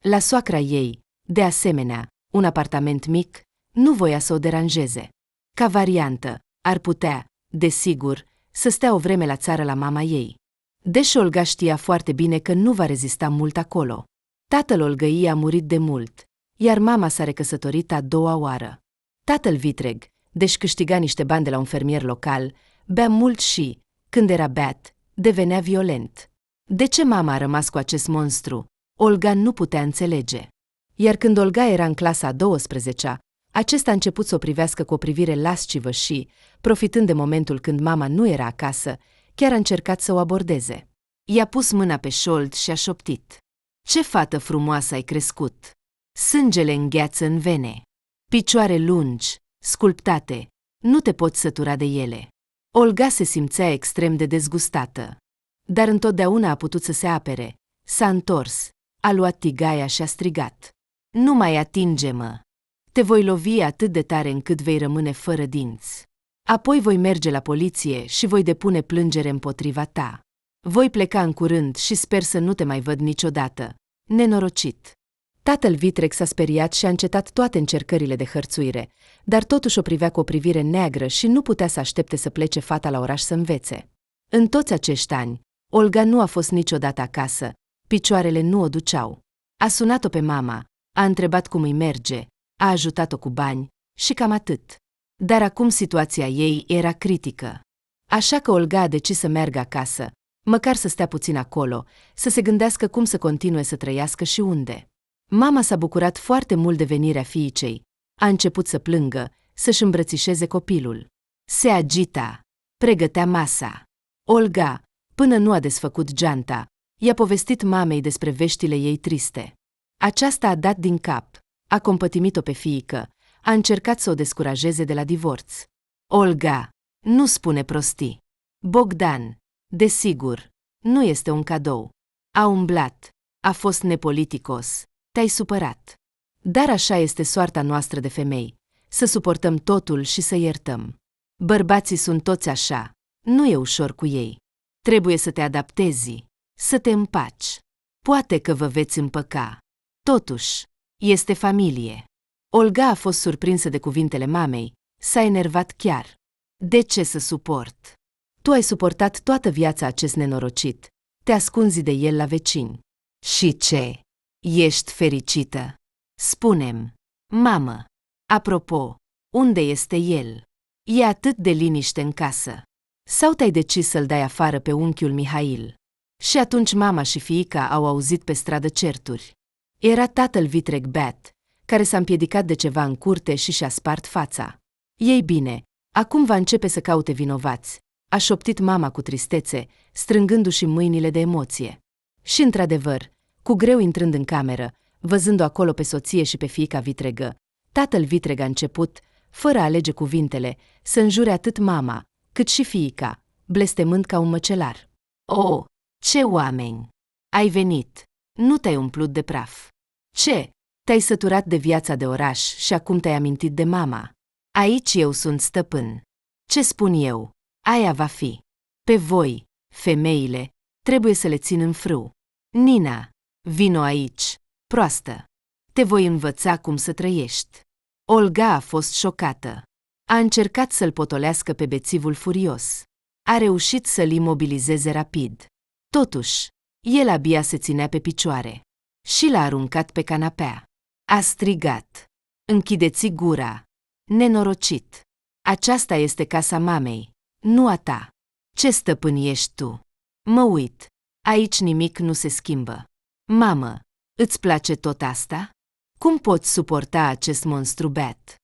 La soacra ei, de asemenea, un apartament mic, nu voia să o deranjeze. Ca variantă, ar putea, desigur, să stea o vreme la țară la mama ei. Deși Olga știa foarte bine că nu va rezista mult acolo. Tatăl Olgăiei a murit de mult, iar mama s-a recăsătorit a doua oară. Tatăl vitreg, deși câștiga niște bani de la un fermier local, bea mult și, când era beat, devenea violent. De ce mama a rămas cu acest monstru? Olga nu putea înțelege. Iar când Olga era în clasa a 12-a, acesta a început să o privească cu o privire lascivă și, profitând de momentul când mama nu era acasă, chiar a încercat să o abordeze. I-a pus mâna pe șold și a șoptit. Ce fată frumoasă ai crescut! Sângele îngheață în vene. Picioare lungi, sculptate, nu te poți sătura de ele. Olga se simțea extrem de dezgustată. Dar întotdeauna a putut să se apere. S-a întors, a luat tigaia și a strigat. Nu mai atinge-mă! Te voi lovi atât de tare încât vei rămâne fără dinți. Apoi voi merge la poliție și voi depune plângere împotriva ta. Voi pleca în curând și sper să nu te mai văd niciodată. Nenorocit! Tatăl vitreg s-a speriat și a încetat toate încercările de hărțuire, dar totuși o privea cu o privire neagră și nu putea să aștepte să plece fata la oraș să învețe. În toți acești ani, Olga nu a fost niciodată acasă, picioarele nu o duceau. A sunat-o pe mama, a întrebat cum îi merge, a ajutat-o cu bani și cam atât. Dar acum situația ei era critică. Așa că Olga a decis să meargă acasă, măcar să stea puțin acolo, să se gândească cum să continue să trăiască și unde. Mama s-a bucurat foarte mult de venirea fiicei. A început să plângă, să-și îmbrățișeze copilul. Se agita, pregătea masa. Olga, până nu a desfăcut geanta, i-a povestit mamei despre veștile ei triste. Aceasta a dat din cap, a compătimit-o pe fiică, a încercat să o descurajeze de la divorț. Olga, nu spune prostii. Bogdan, desigur, nu este un cadou. A umblat, a fost nepoliticos, te-ai supărat. Dar așa este soarta noastră de femei, să suportăm totul și să iertăm. Bărbații sunt toți așa, nu e ușor cu ei. Trebuie să te adaptezi, să te împaci. Poate că vă veți împăca. Totuși, este familie. Olga a fost surprinsă de cuvintele mamei, s-a enervat chiar. De ce să suport? Tu ai suportat toată viața acest nenorocit, te ascunzi de el la vecini. Și ce? Ești fericită? Spune-mi, mamă. Apropo, unde este el? E atât de liniște în casă. Sau te-ai decis să-l dai afară pe unchiul Mihail? Și atunci mama și fiica au auzit pe stradă certuri. Era tatăl vitreg beat, care s-a împiedicat de ceva în curte și și-a spart fața. Ei bine, acum va începe să caute vinovați, a șoptit mama cu tristețe, strângându-și mâinile de emoție. Și într-adevăr, cu greu intrând în cameră, văzând-o acolo pe soție și pe fiica vitregă, tatăl vitreg a început, fără a alege cuvintele, să înjure atât mama, cât și fiica, blestemând ca un măcelar. O, ce oameni! Ai venit! Nu te-ai umplut de praf. Ce? Te-ai săturat de viața de oraș și acum te-ai amintit de mama. Aici eu sunt stăpân. Ce spun eu? Aia va fi. Pe voi, femeile, trebuie să le țin în frâu. Nina, vino aici, proastă. Te voi învăța cum să trăiești. Olga a fost șocată. A încercat să-l potolească pe bețivul furios. A reușit să-l imobilizeze rapid. Totuși, el abia se ținea pe picioare. Și l-a aruncat pe canapea. A strigat. Închideți gura. Nenorocit. Aceasta este casa mamei, nu a ta. Ce stăpân ești tu? Mă uit. Aici nimic nu se schimbă. Mamă, îți place tot asta? Cum poți suporta acest monstru Bat?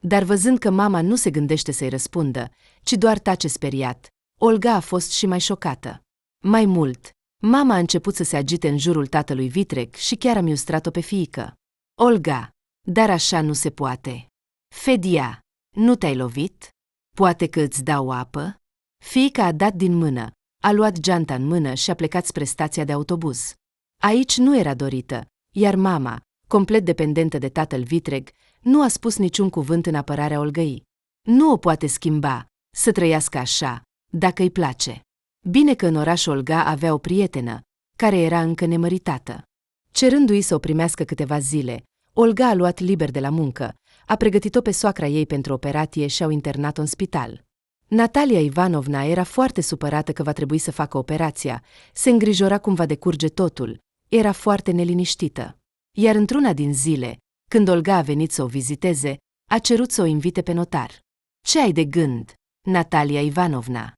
Dar văzând că mama nu se gândește să-i răspundă, ci doar tace speriat, Olga a fost și mai șocată. Mai mult, mama a început să se agite în jurul tatălui vitreg și chiar a miustrat-o pe fiică. Olga, dar așa nu se poate. Fedia, nu te-ai lovit? Poate că îți dau apă? Fiica a dat din mână, a luat geanta în mână și a plecat spre stația de autobuz. Aici nu era dorită, iar mama, complet dependentă de tatăl vitreg, nu a spus niciun cuvânt în apărarea Olgăi. Nu o poate schimba, să trăiască așa, dacă îi place. Bine că în oraș Olga avea o prietenă, care era încă nemăritată. Cerându-i să o primească câteva zile, Olga a luat liber de la muncă, a pregătit-o pe soacra ei pentru operație și au internat-o în spital. Natalia Ivanovna era foarte supărată că va trebui să facă operația, se îngrijora cum va decurge totul, era foarte neliniștită. Iar într-una din zile, când Olga a venit să o viziteze, a cerut să o invite pe notar. Ce ai de gând, Natalia Ivanovna?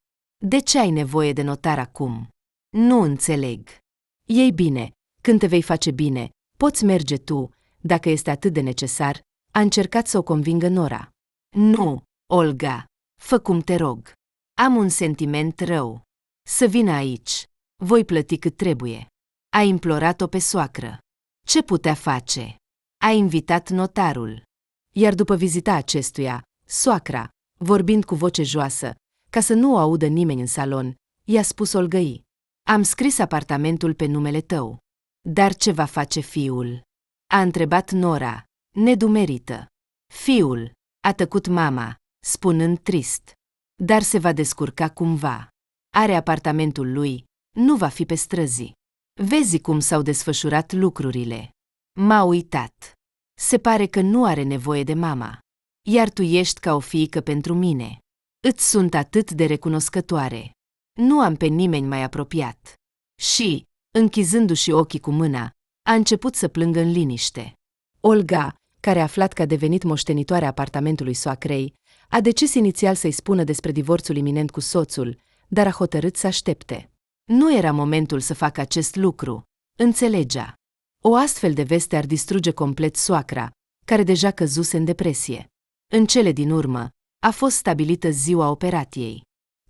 De ce ai nevoie de notar acum? Nu înțeleg. Ei bine, când te vei face bine, poți merge tu, dacă este atât de necesar, a încercat să o convingă Nora. Nu, Olga, fă cum te rog. Am un sentiment rău. Să vină aici. Voi plăti cât trebuie. A implorat-o pe soacră. Ce putea face? A invitat notarul. Iar după vizita acestuia, soacra, vorbind cu voce joasă, ca să nu o audă nimeni în salon, i-a spus Olgăi: am scris apartamentul pe numele tău. Dar ce va face fiul? A întrebat Nora, nedumerită. Fiul, a tăcut mama, spunând trist. Dar se va descurca cumva. Are apartamentul lui, nu va fi pe străzi. Vezi cum s-au desfășurat lucrurile. M-a uitat. Se pare că nu are nevoie de mama. Iar tu ești ca o fiică pentru mine. Îți sunt atât de recunoscătoare. Nu am pe nimeni mai apropiat. Și, închizându-și ochii cu mâna, a început să plângă în liniște. Olga, care a aflat că a devenit moștenitoarea apartamentului soacrei, a decis inițial să-i spună despre divorțul iminent cu soțul, dar a hotărât să aștepte. Nu era momentul să facă acest lucru, înțelegea. O astfel de veste ar distruge complet soacra, care deja căzuse în depresie. În cele din urmă, a fost stabilită ziua operației.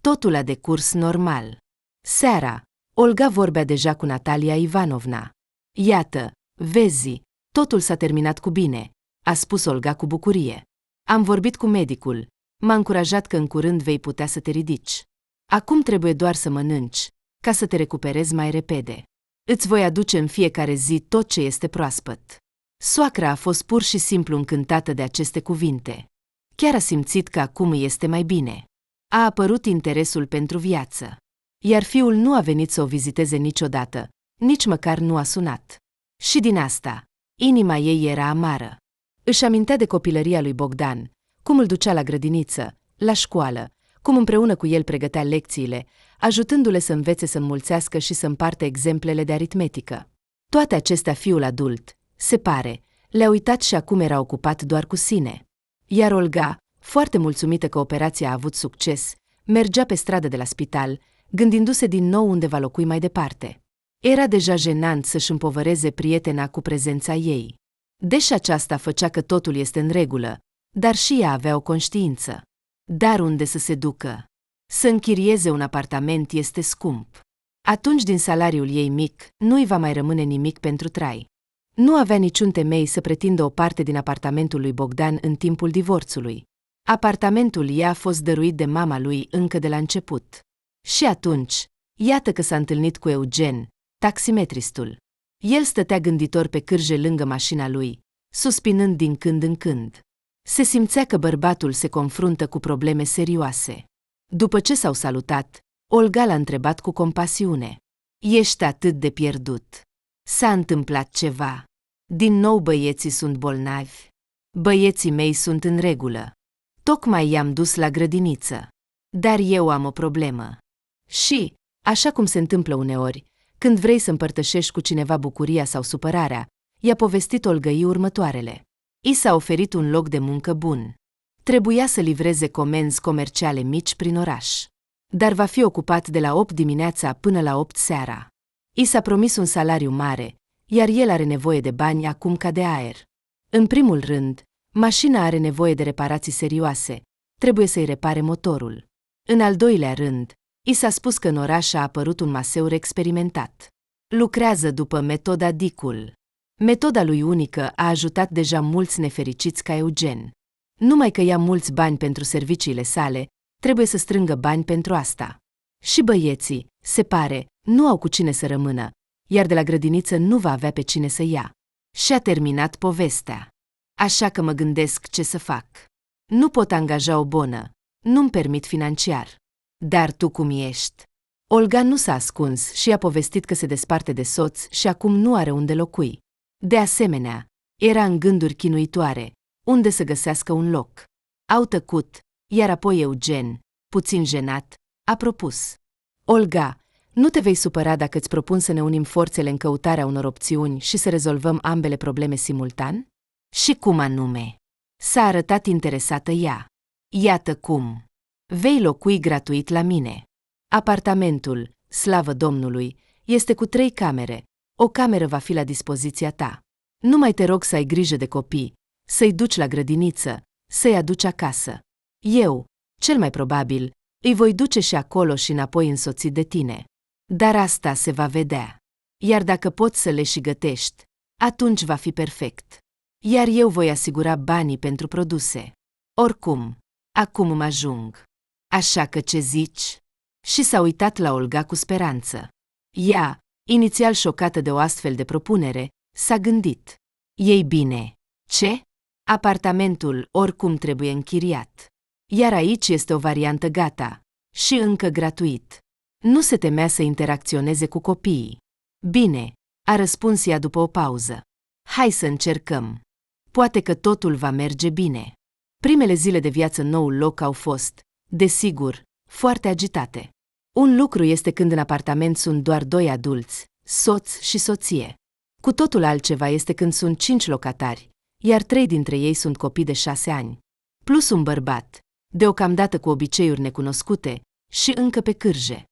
Totul a decurs normal. Seara, Olga vorbea deja cu Natalia Ivanovna. Iată, vezi, totul s-a terminat cu bine, a spus Olga cu bucurie. Am vorbit cu medicul, m-a încurajat că în curând vei putea să te ridici. Acum trebuie doar să mănânci, ca să te recuperezi mai repede. Îți voi aduce în fiecare zi tot ce este proaspăt. Soacra a fost pur și simplu încântată de aceste cuvinte. Chiar a simțit că acum îi este mai bine. A apărut interesul pentru viață. Iar fiul nu a venit să o viziteze niciodată, nici măcar nu a sunat. Și din asta, inima ei era amară. Își amintea de copilăria lui Bogdan, cum îl ducea la grădiniță, la școală, cum împreună cu el pregătea lecțiile, ajutându-le să învețe să înmulțească și să împartă exemplele de aritmetică. Toate acestea fiul adult, se pare, le-a uitat și acum era ocupat doar cu sine. Iar Olga, foarte mulțumită că operația a avut succes, mergea pe stradă de la spital, gândindu-se din nou unde va locui mai departe. Era deja jenant să-și împovăreze prietena cu prezența ei. Deși aceasta făcea că totul este în regulă, dar și ea avea o conștiință. Dar unde să se ducă? Să închirieze un apartament este scump. Atunci din salariul ei mic, nu-i va mai rămâne nimic pentru trai. Nu avea niciun temei să pretindă o parte din apartamentul lui Bogdan în timpul divorțului. Apartamentul i-a fost dăruit de mama lui încă de la început. Și atunci, iată că s-a întâlnit cu Eugen, taximetristul. El stătea gânditor pe cârje lângă mașina lui, suspinând din când în când. Se simțea că bărbatul se confruntă cu probleme serioase. După ce s-au salutat, Olga l-a întrebat cu compasiune. Ești atât de pierdut. S-a întâmplat ceva. Din nou băieții sunt bolnavi. Băieții mei sunt în regulă. Tocmai i-am dus la grădiniță. Dar eu am o problemă. Și, așa cum se întâmplă uneori, când vrei să împărtășești cu cineva bucuria sau supărarea, i-a povestit Olgăi următoarele. I s-a oferit un loc de muncă bun. Trebuia să livreze comenzi comerciale mici prin oraș. Dar va fi ocupat de la 8 dimineața până la 8 seara. I s-a promis un salariu mare, iar el are nevoie de bani acum ca de aer. În primul rând, mașina are nevoie de reparații serioase, trebuie să-i repare motorul. În al doilea rând, i s-a spus că în oraș a apărut un maseur experimentat. Lucrează după metoda Dicul. Metoda lui unică a ajutat deja mulți nefericiți ca Eugen. Numai că ia mulți bani pentru serviciile sale, trebuie să strângă bani pentru asta. Și băieții, se pare, nu au cu cine să rămână, iar de la grădiniță nu va avea pe cine să ia. Și-a terminat povestea. Așa că mă gândesc ce să fac. Nu pot angaja o bonă, nu-mi permit financiar. Dar tu cum ești? Olga nu s-a ascuns și a povestit că se desparte de soț și acum nu are unde locui. De asemenea, era în gânduri chinuitoare, unde să găsească un loc. Au tăcut, iar apoi Eugen, puțin jenat, a propus. Olga, nu te vei supăra dacă îți propun să ne unim forțele în căutarea unor opțiuni și să rezolvăm ambele probleme simultan? Și cum anume? S-a arătat interesată ea. Iată cum. Vei locui gratuit la mine. Apartamentul, slavă Domnului, este cu 3 camere. O cameră va fi la dispoziția ta. Numai te rog să ai grijă de copii, să-i duci la grădiniță, să-i aduci acasă. Eu, cel mai probabil, îi voi duce și acolo și înapoi însoțit de tine. Dar asta se va vedea. Iar dacă poți să le și gătești, atunci va fi perfect. Iar eu voi asigura banii pentru produse. Oricum, acum îmi ajung. Așa că ce zici? Și s-a uitat la Olga cu speranță. Ea, inițial șocată de o astfel de propunere, s-a gândit. Ei bine, ce? Apartamentul oricum trebuie închiriat. Iar aici este o variantă gata, și încă gratuit. Nu se temea să interacționeze cu copiii. Bine, a răspuns ea după o pauză. Hai să încercăm. Poate că totul va merge bine. Primele zile de viață în noul loc au fost, desigur, foarte agitate. Un lucru este când în apartament sunt doar 2 adulți, soț și soție. Cu totul altceva este când sunt 5 locatari, iar 3 dintre ei sunt copii de 6 ani. Plus un bărbat, deocamdată cu obiceiuri necunoscute, și încă pe cârje.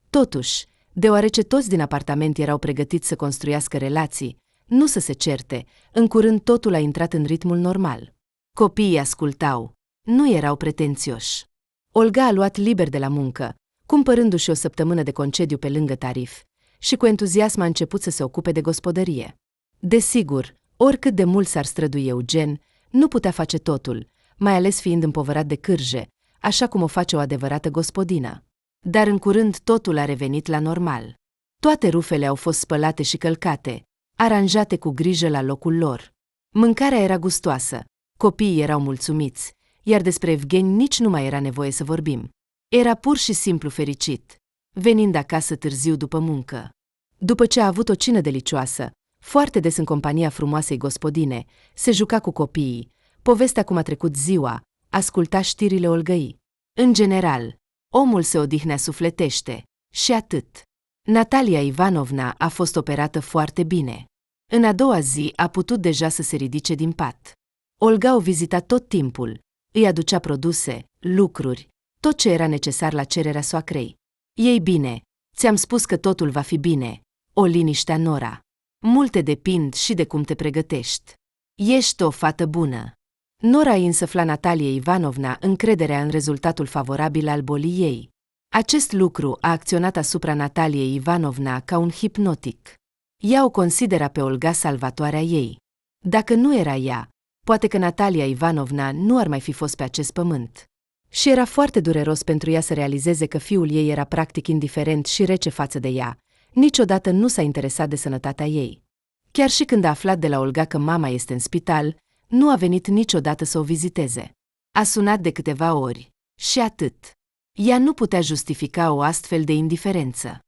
Totuși, deoarece toți din apartament erau pregătiți să construiască relații, nu să se certe, în curând totul a intrat în ritmul normal. Copiii ascultau, nu erau pretențioși. Olga a luat liber de la muncă, cumpărându-și o săptămână de concediu pe lângă tarif, și cu entuziasm a început să se ocupe de gospodărie. Desigur, oricât de mult s-ar strădui Eugen, nu putea face totul, mai ales fiind împovărat de cârje, așa cum o face o adevărată gospodină. Dar în curând totul a revenit la normal. Toate rufele au fost spălate și călcate, aranjate cu grijă la locul lor. Mâncarea era gustoasă, copiii erau mulțumiți, iar despre Evgeni nici nu mai era nevoie să vorbim. Era pur și simplu fericit, venind acasă târziu după muncă. După ce a avut o cină delicioasă, foarte des în compania frumoasei gospodine, se juca cu copiii, povestea cum a trecut ziua, asculta știrile Olgăii. În general, omul se odihnea sufletește, și atât. Natalia Ivanovna a fost operată foarte bine. În a doua zi a putut deja să se ridice din pat. Olga o vizita tot timpul, îi aducea produse, lucruri, tot ce era necesar la cererea soacrei. Ei bine, ți-am spus că totul va fi bine, o liniștea Nora. Multe depind și de cum te pregătești. Ești o fată bună. Nora îi însăfla Natalia Ivanovna încrederea în rezultatul favorabil al bolii ei. Acest lucru a acționat asupra Nataliei Ivanovna ca un hipnotic. Ea o considera pe Olga salvatoarea ei. Dacă nu era ea, poate că Natalia Ivanovna nu ar mai fi fost pe acest pământ. Și era foarte dureros pentru ea să realizeze că fiul ei era practic indiferent și rece față de ea. Niciodată nu s-a interesat de sănătatea ei. Chiar și când a aflat de la Olga că mama este în spital, nu a venit niciodată să o viziteze. A sunat de câteva ori. Și atât. Ea nu putea justifica o astfel de indiferență.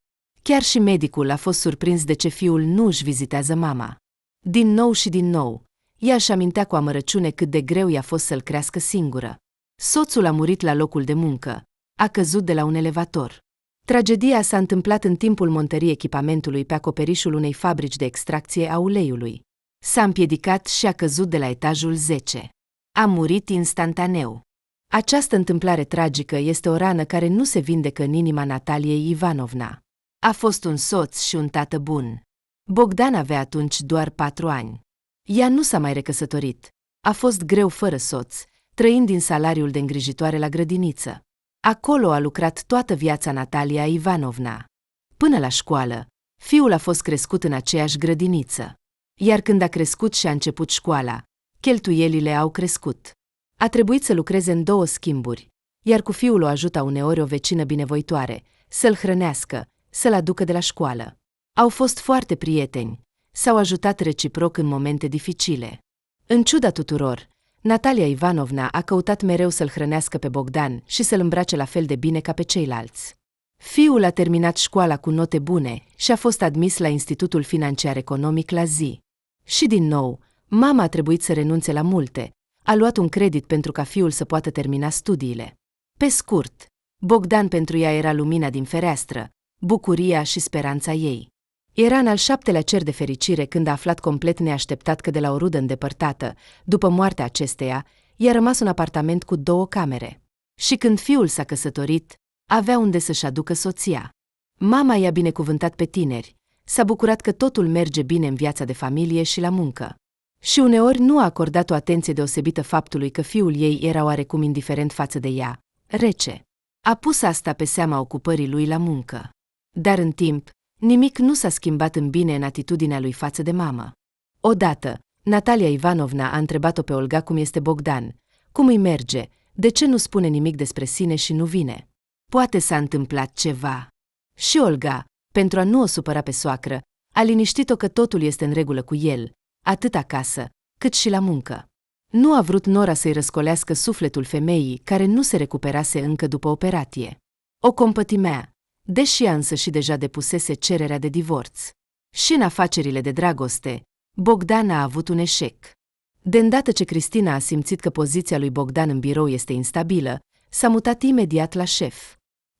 Chiar și medicul a fost surprins de ce fiul nu își vizitează mama. Din nou și din nou, ea își amintea cu amărăciune cât de greu i-a fost să-l crească singură. Soțul a murit la locul de muncă, a căzut de la un elevator. Tragedia s-a întâmplat în timpul montării echipamentului pe acoperișul unei fabrici de extracție a uleiului. S-a împiedicat și a căzut de la etajul 10. A murit instantaneu. Această întâmplare tragică este o rană care nu se vindecă în inima Nataliei Ivanovna. A fost un soț și un tată bun. Bogdan avea atunci doar 4 ani. Ea nu s-a mai recăsătorit. A fost greu fără soț, trăind din salariul de îngrijitoare la grădiniță. Acolo a lucrat toată viața Natalia Ivanovna. Până la școală, fiul a fost crescut în aceeași grădiniță. Iar când a crescut și a început școala, cheltuielile au crescut. A trebuit să lucreze în 2 schimburi, iar cu fiul o ajută uneori o vecină binevoitoare, să-l hrănească, să-l aducă de la școală. Au fost foarte prieteni, s-au ajutat reciproc în momente dificile. În ciuda tuturor, Natalia Ivanovna a căutat mereu să-l hrănească pe Bogdan și să-l îmbrace la fel de bine ca pe ceilalți. Fiul a terminat școala cu note bune și a fost admis la Institutul Financiar Economic la zi. Și din nou, mama a trebuit să renunțe la multe, a luat un credit pentru ca fiul să poată termina studiile. Pe scurt, Bogdan pentru ea era lumina din fereastră, bucuria și speranța ei. Era în al 7-lea cer de fericire când a aflat complet neașteptat că de la o rudă îndepărtată, după moartea acesteia, i-a rămas un apartament cu 2 camere. Și când fiul s-a căsătorit, avea unde să-și aducă soția. Mama i-a binecuvântat pe tineri, s-a bucurat că totul merge bine în viața de familie și la muncă. Și uneori nu a acordat o atenție deosebită faptului că fiul ei era oarecum indiferent față de ea, rece. A pus asta pe seama ocupării lui la muncă. Dar în timp, nimic nu s-a schimbat în bine în atitudinea lui față de mamă. Odată, Natalia Ivanovna a întrebat-o pe Olga cum este Bogdan, cum îi merge, de ce nu spune nimic despre sine și nu vine. Poate s-a întâmplat ceva. Și Olga, pentru a nu o supăra pe soacră, a liniștit-o că totul este în regulă cu el, atât acasă, cât și la muncă. Nu a vrut Nora să-i răscolească sufletul femeii care nu se recuperase încă după operație. O compătimea, deși ea însă și deja depusese cererea de divorț. Și în afacerile de dragoste, Bogdan a avut un eșec. De îndată ce Cristina a simțit că poziția lui Bogdan în birou este instabilă, s-a mutat imediat la șef.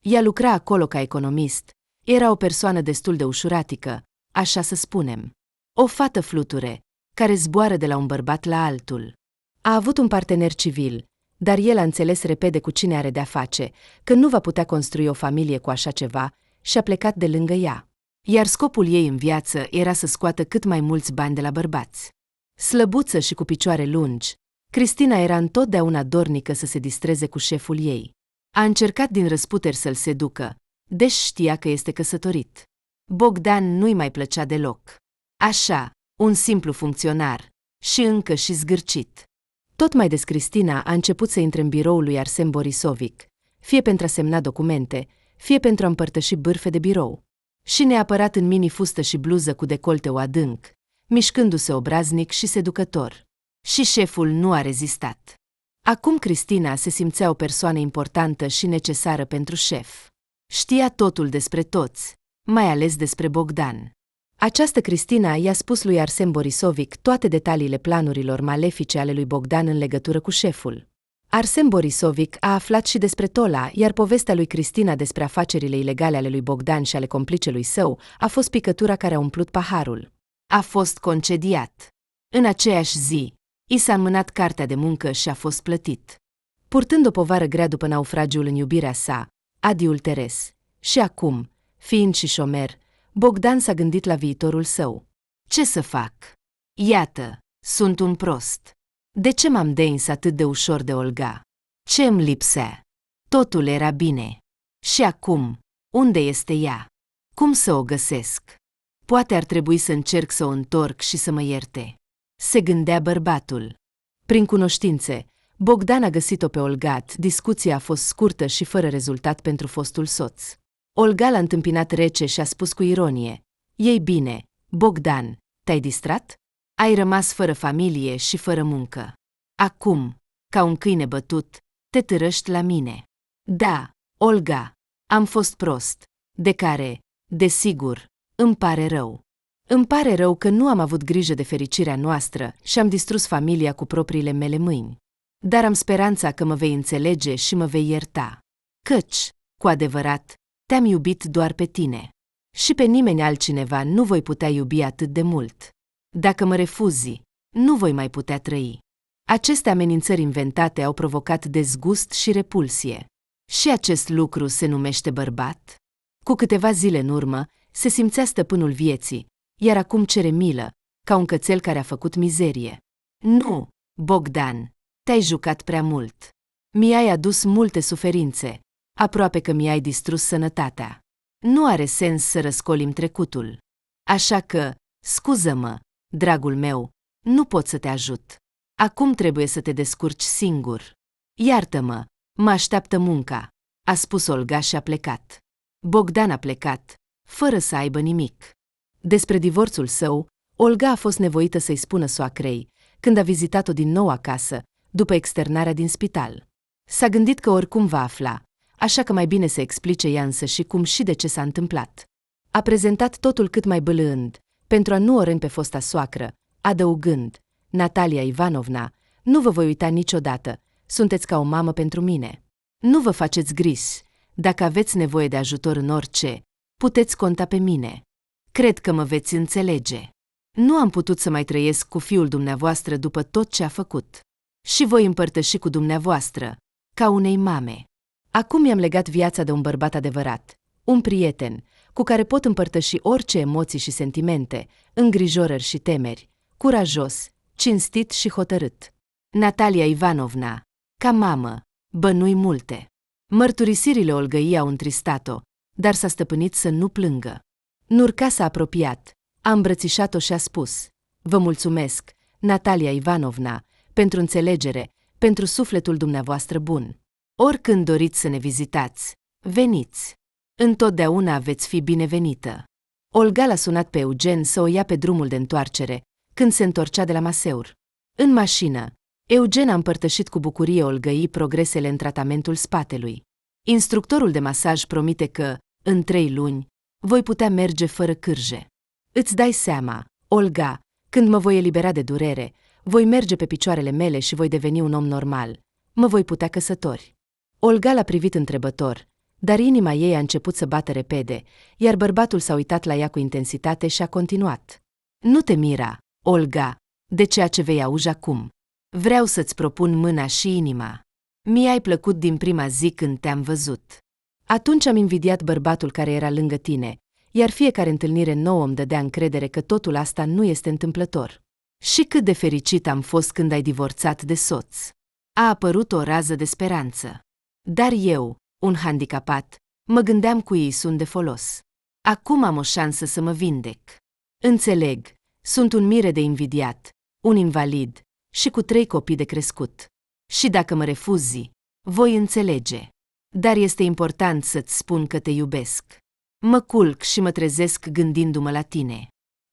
Ea lucra acolo ca economist, era o persoană destul de ușuratică, așa să spunem. O fată fluture, care zboară de la un bărbat la altul. A avut un partener civil, dar el a înțeles repede cu cine are de-a face, că nu va putea construi o familie cu așa ceva și a plecat de lângă ea. Iar scopul ei în viață era să scoată cât mai mulți bani de la bărbați. Slăbuță și cu picioare lungi, Cristina era întotdeauna dornică să se distreze cu șeful ei. A încercat din răsputeri să-l seducă, deși știa că este căsătorit. Bogdan nu-i mai plăcea deloc. Așa, un simplu funcționar, și încă și zgârcit. Tot mai des Cristina a început să intre în biroul lui Arsen Borisovic, fie pentru a semna documente, fie pentru a împărtăși bârfe de birou. Și neapărat în mini-fustă și bluză cu decolteu adânc, mișcându-se obraznic și seducător. Și șeful nu a rezistat. Acum Cristina se simțea o persoană importantă și necesară pentru șef. Știa totul despre toți, mai ales despre Bogdan. Această Cristina i-a spus lui Arsen Borisovic toate detaliile planurilor malefice ale lui Bogdan în legătură cu șeful. Arsen Borisovic a aflat și despre Tola, iar povestea lui Cristina despre afacerile ilegale ale lui Bogdan și ale complicelui său a fost picătura care a umplut paharul. A fost concediat. În aceeași zi, i s-a înmânat cartea de muncă și a fost plătit. Purtând o povară grea după naufragiul în iubirea sa, adiul Teres, și acum, fiind și șomer, Bogdan s-a gândit la viitorul său. Ce să fac? Iată, sunt un prost. De ce m-am deins atât de ușor de Olga? Ce îmi lipsea? Totul era bine. Și acum, unde este ea? Cum să o găsesc? Poate ar trebui să încerc să o întorc și să mă ierte. Se gândea bărbatul. Prin cunoștințe, Bogdan a găsit-o pe Olga. Discuția a fost scurtă și fără rezultat pentru fostul soț. Olga l-a întâmpinat rece și a spus cu ironie: „Ei bine, Bogdan, te-ai distrat? Ai rămas fără familie și fără muncă. Acum, ca un câine bătut, te târăști la mine." „Da, Olga, am fost prost, de care, desigur, îmi pare rău. Îmi pare rău că nu am avut grijă de fericirea noastră și am distrus familia cu propriile mele mâini. Dar am speranța că mă vei înțelege și mă vei ierta. Căci, cu adevărat, te-am iubit doar pe tine. Și pe nimeni altcineva nu voi putea iubi atât de mult. Dacă mă refuzi, nu voi mai putea trăi." Aceste amenințări inventate au provocat dezgust și repulsie. Și acest lucru se numește bărbat? Cu câteva zile în urmă, se simțea stăpânul vieții, iar acum cere milă, ca un cățel care a făcut mizerie. Nu, Bogdan, te-ai jucat prea mult. Mi-ai adus multe suferințe, aproape că mi-ai distrus sănătatea. Nu are sens să răscolim trecutul. Așa că, scuză-mă, dragul meu, nu pot să te ajut. Acum trebuie să te descurci singur. Iartă-mă, mă așteaptă munca, a spus Olga și a plecat. Bogdan a plecat, fără să aibă nimic. Despre divorțul său, Olga a fost nevoită să-i spună soacrei, când a vizitat-o din nou acasă, după externarea din spital. S-a gândit că oricum va afla, așa că mai bine să explice ea însă și cum și de ce s-a întâmplat. A prezentat totul cât mai bâlând, pentru a nu o răni pe fosta soacră, adăugând: Natalia Ivanovna, nu vă voi uita niciodată, sunteți ca o mamă pentru mine. Nu vă faceți griji, dacă aveți nevoie de ajutor în orice, puteți conta pe mine. Cred că mă veți înțelege. Nu am putut să mai trăiesc cu fiul dumneavoastră după tot ce a făcut. Și voi împărtăși cu dumneavoastră, ca unei mame. Acum mi-am legat viața de un bărbat adevărat, un prieten, cu care pot împărtăși orice emoții și sentimente, îngrijorări și temeri, curajos, cinstit și hotărât. Natalia Ivanovna, ca mamă, bănui multe. Mărturisirile Olgăiei au întristat-o, dar s-a stăpânit să nu plângă. Nurca s-a apropiat, a îmbrățișat-o și a spus: Vă mulțumesc, Natalia Ivanovna, pentru înțelegere, pentru sufletul dumneavoastră bun. Oricând doriți să ne vizitați, veniți. Întotdeauna veți fi binevenită. Olga l-a sunat pe Eugen să o ia pe drumul de întoarcere, când se întorcea de la Maseur. În mașină, Eugen a împărtășit cu bucurie Olgăii progresele în tratamentul spatelui. Instructorul de masaj promite că, în 3 luni, voi putea merge fără cârje. Îți dai seama, Olga, când mă voi elibera de durere, voi merge pe picioarele mele și voi deveni un om normal. Mă voi putea căsători. Olga l-a privit întrebător, dar inima ei a început să bată repede, iar bărbatul s-a uitat la ea cu intensitate și a continuat. Nu te mira, Olga, de ceea ce vei auzi acum. Vreau să-ți propun mâna și inima. Mi-ai plăcut din prima zi când te-am văzut. Atunci am invidiat bărbatul care era lângă tine, iar fiecare întâlnire nouă îmi dădea încredere că totul asta nu este întâmplător. Și cât de fericit am fost când ai divorțat de soț. A apărut o rază de speranță. Dar eu, un handicapat, mă gândeam cu ei sunt de folos. Acum am o șansă să mă vindec. Înțeleg, sunt un mire de invidiat, un invalid și cu 3 copii de crescut. Și dacă mă refuzi, voi înțelege. Dar este important să-ți spun că te iubesc. Mă culc și mă trezesc gândindu-mă la tine.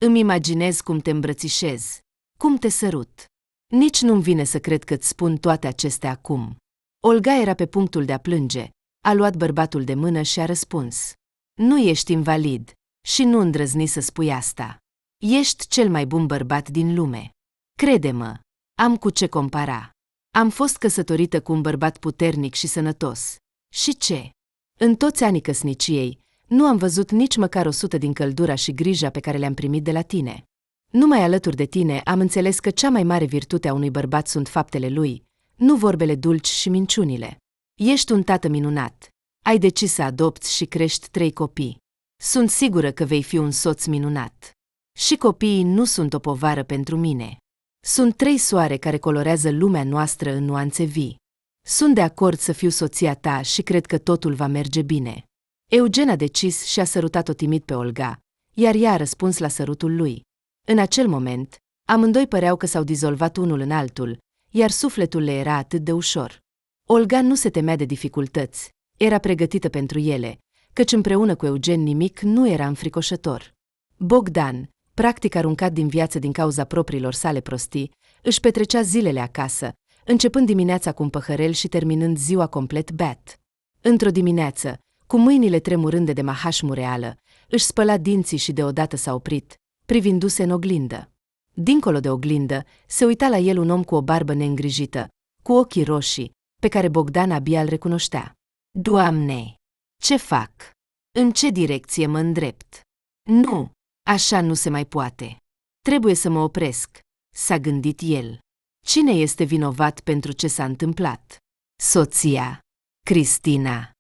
Îmi imaginez cum te îmbrățișez, cum te sărut. Nici nu-mi vine să cred că-ți spun toate acestea acum. Olga era pe punctul de a plânge, a luat bărbatul de mână și a răspuns: Nu ești invalid și nu îndrăzni să spui asta. Ești cel mai bun bărbat din lume. Crede-mă, am cu ce compara. Am fost căsătorită cu un bărbat puternic și sănătos. Și ce? În toți anii căsniciei, nu am văzut nici măcar 100 din căldura și grija pe care le-am primit de la tine. Numai alături de tine am înțeles că cea mai mare virtute a unui bărbat sunt faptele lui, nu vorbele dulci și minciunile. Ești un tată minunat. Ai decis să adopți și crești 3 copii. Sunt sigură că vei fi un soț minunat. Și copiii nu sunt o povară pentru mine. Sunt 3 soare care colorează lumea noastră în nuanțe vii. Sunt de acord să fiu soția ta și cred că totul va merge bine. Eugen a decis și a sărutat-o timid pe Olga, iar ea a răspuns la sărutul lui. În acel moment, amândoi păreau că s-au dizolvat unul în altul, iar sufletul le era atât de ușor. Olga nu se temea de dificultăți, era pregătită pentru ele, căci împreună cu Eugen nimic nu era înfricoșător. Bogdan, practic aruncat din viață din cauza propriilor sale prostii, își petrecea zilele acasă, începând dimineața cu un păhărel și terminând ziua complet beat. Într-o dimineață, cu mâinile tremurânde de mahașmureală, își spăla dinții și deodată s-a oprit, privindu-se în oglindă. Dincolo de oglindă, se uita la el un om cu o barbă neîngrijită, cu ochii roșii, pe care Bogdan abia îl recunoștea. Doamne! Ce fac? În ce direcție mă îndrept? Nu, așa nu se mai poate. Trebuie să mă opresc, s-a gândit el. Cine este vinovat pentru ce s-a întâmplat? Soția, Cristina,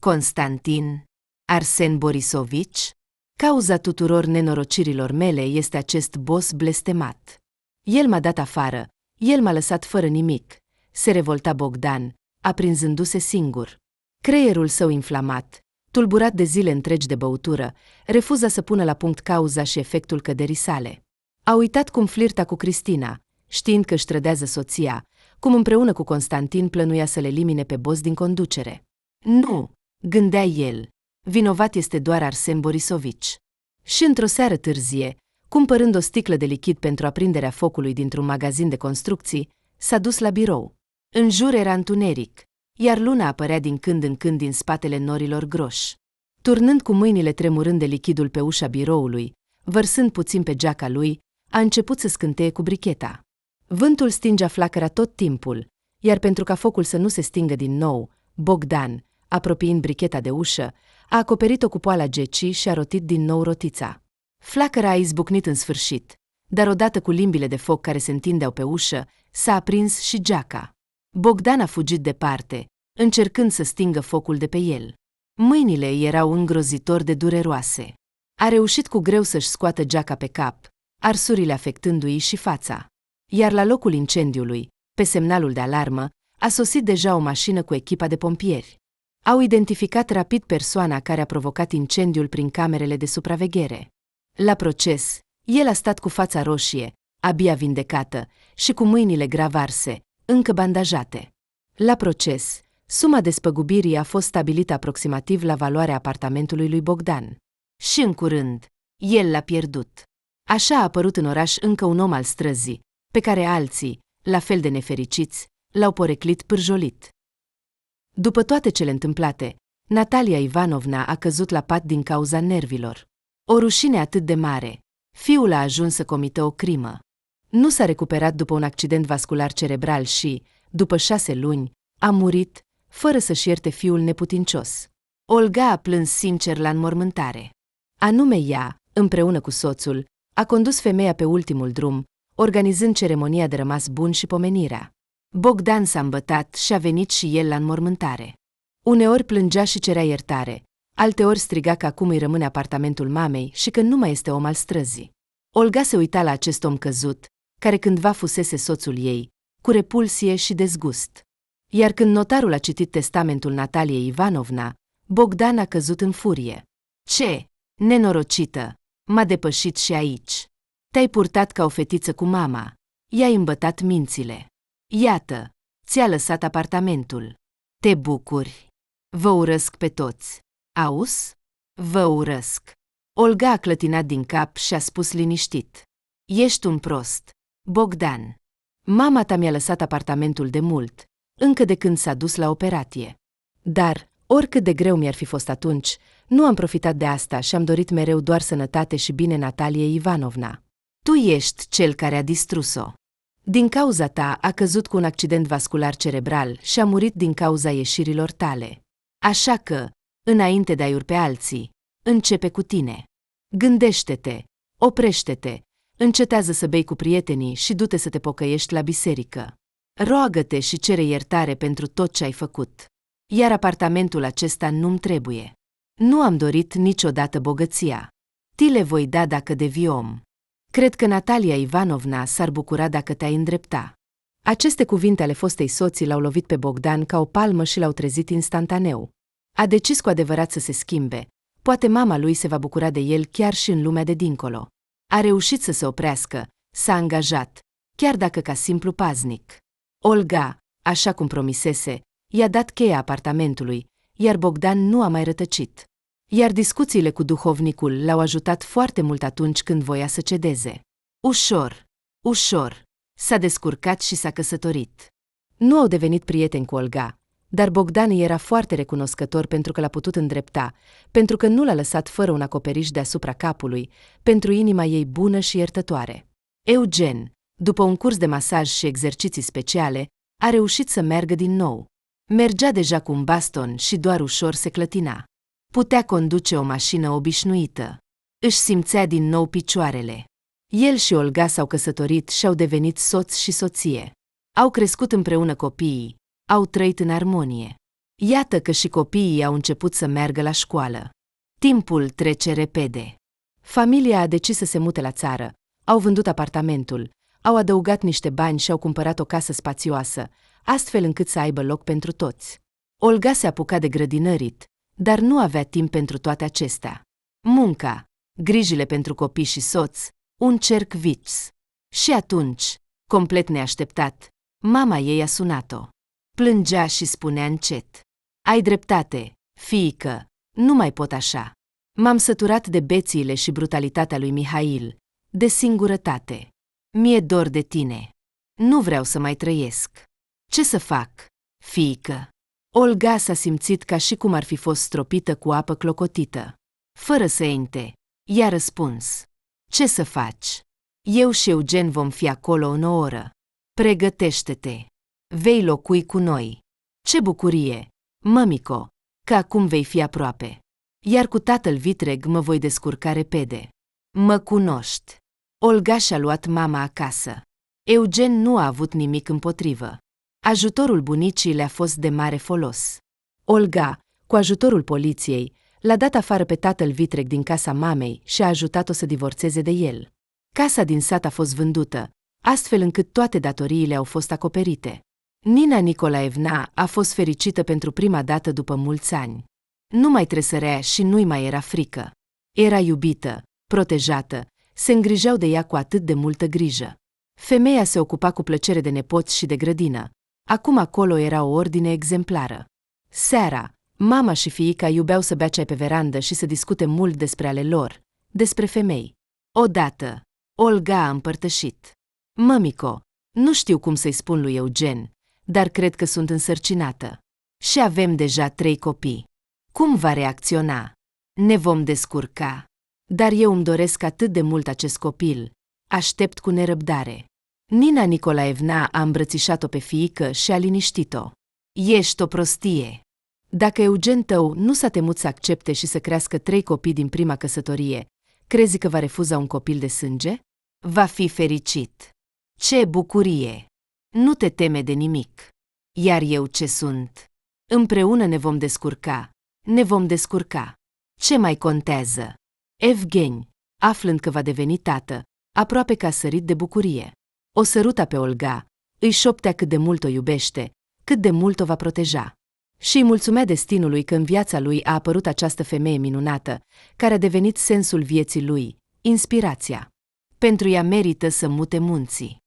Constantin, Arsen Borisovici? Cauza tuturor nenorocirilor mele este acest boss blestemat. El m-a dat afară, el m-a lăsat fără nimic, se revolta Bogdan, aprinzându-se singur. Creierul său inflamat, tulburat de zile întregi de băutură, refuza să pună la punct cauza și efectul căderii sale. A uitat cum flirta cu Cristina, știind că își trădează soția, cum împreună cu Constantin plănuia să le elimine pe boss din conducere. Nu, gândea el, vinovat este doar Arsen Borisovici. Și într-o seară târzie, cumpărând o sticlă de lichid pentru aprinderea focului dintr-un magazin de construcții, s-a dus la birou. În jur era întuneric, iar luna apărea din când în când din spatele norilor groși. Turnând cu mâinile tremurând de lichidul pe ușa biroului, vărsând puțin pe geaca lui, a început să scânteie cu bricheta. Vântul stingea flacăra tot timpul, iar pentru ca focul să nu se stingă din nou, Bogdan, apropiind bricheta de ușă, a acoperit-o cu poala gecii și a rotit din nou rotița. Flacăra a izbucnit în sfârșit, dar odată cu limbile de foc care se întindeau pe ușă, s-a aprins și geaca. Bogdan a fugit departe, încercând să stingă focul de pe el. Mâinile îi erau îngrozitor de dureroase. A reușit cu greu să-și scoată geaca pe cap, arsurile afectându-i și fața. Iar la locul incendiului, pe semnalul de alarmă, a sosit deja o mașină cu echipa de pompieri. Au identificat rapid persoana care a provocat incendiul prin camerele de supraveghere. La proces, el a stat cu fața roșie, abia vindecată, și cu mâinile grav arse, încă bandajate. La proces, suma despăgubirii a fost stabilită aproximativ la valoarea apartamentului lui Bogdan. Și în curând, el l-a pierdut. Așa a apărut în oraș încă un om al străzii, pe care alții, la fel de nefericiți, l-au poreclit pârjolit. După toate cele întâmplate, Natalia Ivanovna a căzut la pat din cauza nervilor. O rușine atât de mare, fiul a ajuns să comită o crimă. Nu s-a recuperat după un accident vascular cerebral și, după 6 luni, a murit, fără să-și ierte fiul neputincios. Olga a plâns sincer la înmormântare. Anume ea, împreună cu soțul, a condus femeia pe ultimul drum, organizând ceremonia de rămas bun și pomenirea. Bogdan s-a îmbătat și a venit și el la înmormântare. Uneori plângea și cerea iertare, alteori striga că acum îi rămâne apartamentul mamei și că nu mai este om al străzii. Olga se uita la acest om căzut, care cândva fusese soțul ei, cu repulsie și dezgust. Iar când notarul a citit testamentul Nataliei Ivanovna, Bogdan a căzut în furie. Ce, nenorocită, m-a depășit și aici. Te-ai purtat ca o fetiță cu mama, i-ai îmbătat mințile. Iată, ți-a lăsat apartamentul. Te bucuri. Vă urăsc pe toți. Auzi? Vă urăsc. Olga a clătinat din cap și a spus liniștit. Ești un prost, Bogdan. Mama ta mi-a lăsat apartamentul de mult, încă de când s-a dus la operație. Dar, oricât de greu mi-ar fi fost atunci, nu am profitat de asta și am dorit mereu doar sănătate și bine Nataliei Ivanovna. Tu ești cel care a distrus-o. Din cauza ta a căzut cu un accident vascular cerebral și a murit din cauza ieșirilor tale. Așa că, înainte de a-i urpe alții, începe cu tine. Gândește-te, oprește-te, încetează să bei cu prietenii și du-te să te pocăiești la biserică. Roagă-te și cere iertare pentru tot ce ai făcut. Iar apartamentul acesta nu-mi trebuie. Nu am dorit niciodată bogăția. Ti le voi da dacă devii om. Cred că Natalia Ivanovna s-ar bucura dacă te-ai îndrepta. Aceste cuvinte ale fostei soții l-au lovit pe Bogdan ca o palmă și l-au trezit instantaneu. A decis cu adevărat să se schimbe. Poate mama lui se va bucura de el chiar și în lumea de dincolo. A reușit să se oprească, s-a angajat, chiar dacă ca simplu paznic. Olga, așa cum promisese, i-a dat cheia apartamentului, iar Bogdan nu a mai rătăcit. Iar discuțiile cu duhovnicul l-au ajutat foarte mult atunci când voia să cedeze. Ușor, ușor, s-a descurcat și s-a căsătorit. Nu au devenit prieteni cu Olga, dar Bogdan îi era foarte recunoscător pentru că l-a putut îndrepta, pentru că nu l-a lăsat fără un acoperiș deasupra capului, pentru inima ei bună și iertătoare. Eugen, după un curs de masaj și exerciții speciale, a reușit să meargă din nou. Mergea deja cu un baston și doar ușor se clătina. Putea conduce o mașină obișnuită. Își simțea din nou picioarele. El și Olga s-au căsătorit și au devenit soț și soție. Au crescut împreună copiii, au trăit în armonie. Iată că și copiii au început să meargă la școală. Timpul trece repede. Familia a decis să se mute la țară. Au vândut apartamentul, au adăugat niște bani și au cumpărat o casă spațioasă, astfel încât să aibă loc pentru toți. Olga se apuca de grădinărit, dar nu avea timp pentru toate acestea. Munca, grijile pentru copii și soț, un cerc vicios. Și atunci, complet neașteptat, mama ei a sunat-o. Plângea și spunea încet: "Ai dreptate, fiică, nu mai pot așa. M-am săturat de bețiile și brutalitatea lui Mihail, de singurătate. Mi-e dor de tine. Nu vreau să mai trăiesc. Ce să fac, fiică?" Olga s-a simțit ca și cum ar fi fost stropită cu apă clocotită. Fără să inte, i-a răspuns: "Ce să faci? Eu și Eugen vom fi acolo în o oră. Pregătește-te. Vei locui cu noi. Ce bucurie, mămico, că acum vei fi aproape. Iar cu tatăl vitreg mă voi descurca repede. Mă cunoști." Olga și-a luat mama acasă. Eugen nu a avut nimic împotrivă. Ajutorul bunicii le-a fost de mare folos. Olga, cu ajutorul poliției, l-a dat afară pe tatăl vitreg din casa mamei și a ajutat-o să divorțeze de el. Casa din sat a fost vândută, astfel încât toate datoriile au fost acoperite. Nina Nicolaevna a fost fericită pentru prima dată după mulți ani. Nu mai tresărea și nu-i mai era frică. Era iubită, protejată, se îngrijeau de ea cu atât de multă grijă. Femeia se ocupa cu plăcere de nepoți și de grădină. Acum acolo era o ordine exemplară. Seara, mama și fiica iubeau să bea ceai pe verandă și să discute mult despre ale lor, despre femei. Odată, Olga a împărtășit: "Mămico, nu știu cum să-i spun lui Eugen, dar cred că sunt însărcinată. Și avem deja 3 copii. Cum va reacționa? Ne vom descurca. Dar eu îmi doresc atât de mult acest copil. Aștept cu nerăbdare." Nina Nicolaevna a îmbrățișat-o pe fiică și a liniștit-o. "Ești o prostie. Dacă Eugen tău nu s-a temut să accepte și să crească 3 copii din prima căsătorie, crezi că va refuza un copil de sânge? Va fi fericit. Ce bucurie! Nu te teme de nimic. Iar eu ce sunt? Împreună ne vom descurca. Ne vom descurca. Ce mai contează?" Evgeni, aflând că va deveni tată, aproape că a sărit de bucurie. O săruta pe Olga, îi șoptea cât de mult o iubește, cât de mult o va proteja. Și îi mulțumea destinului că în viața lui a apărut această femeie minunată, care a devenit sensul vieții lui, inspirația. Pentru ea merită să mute munții.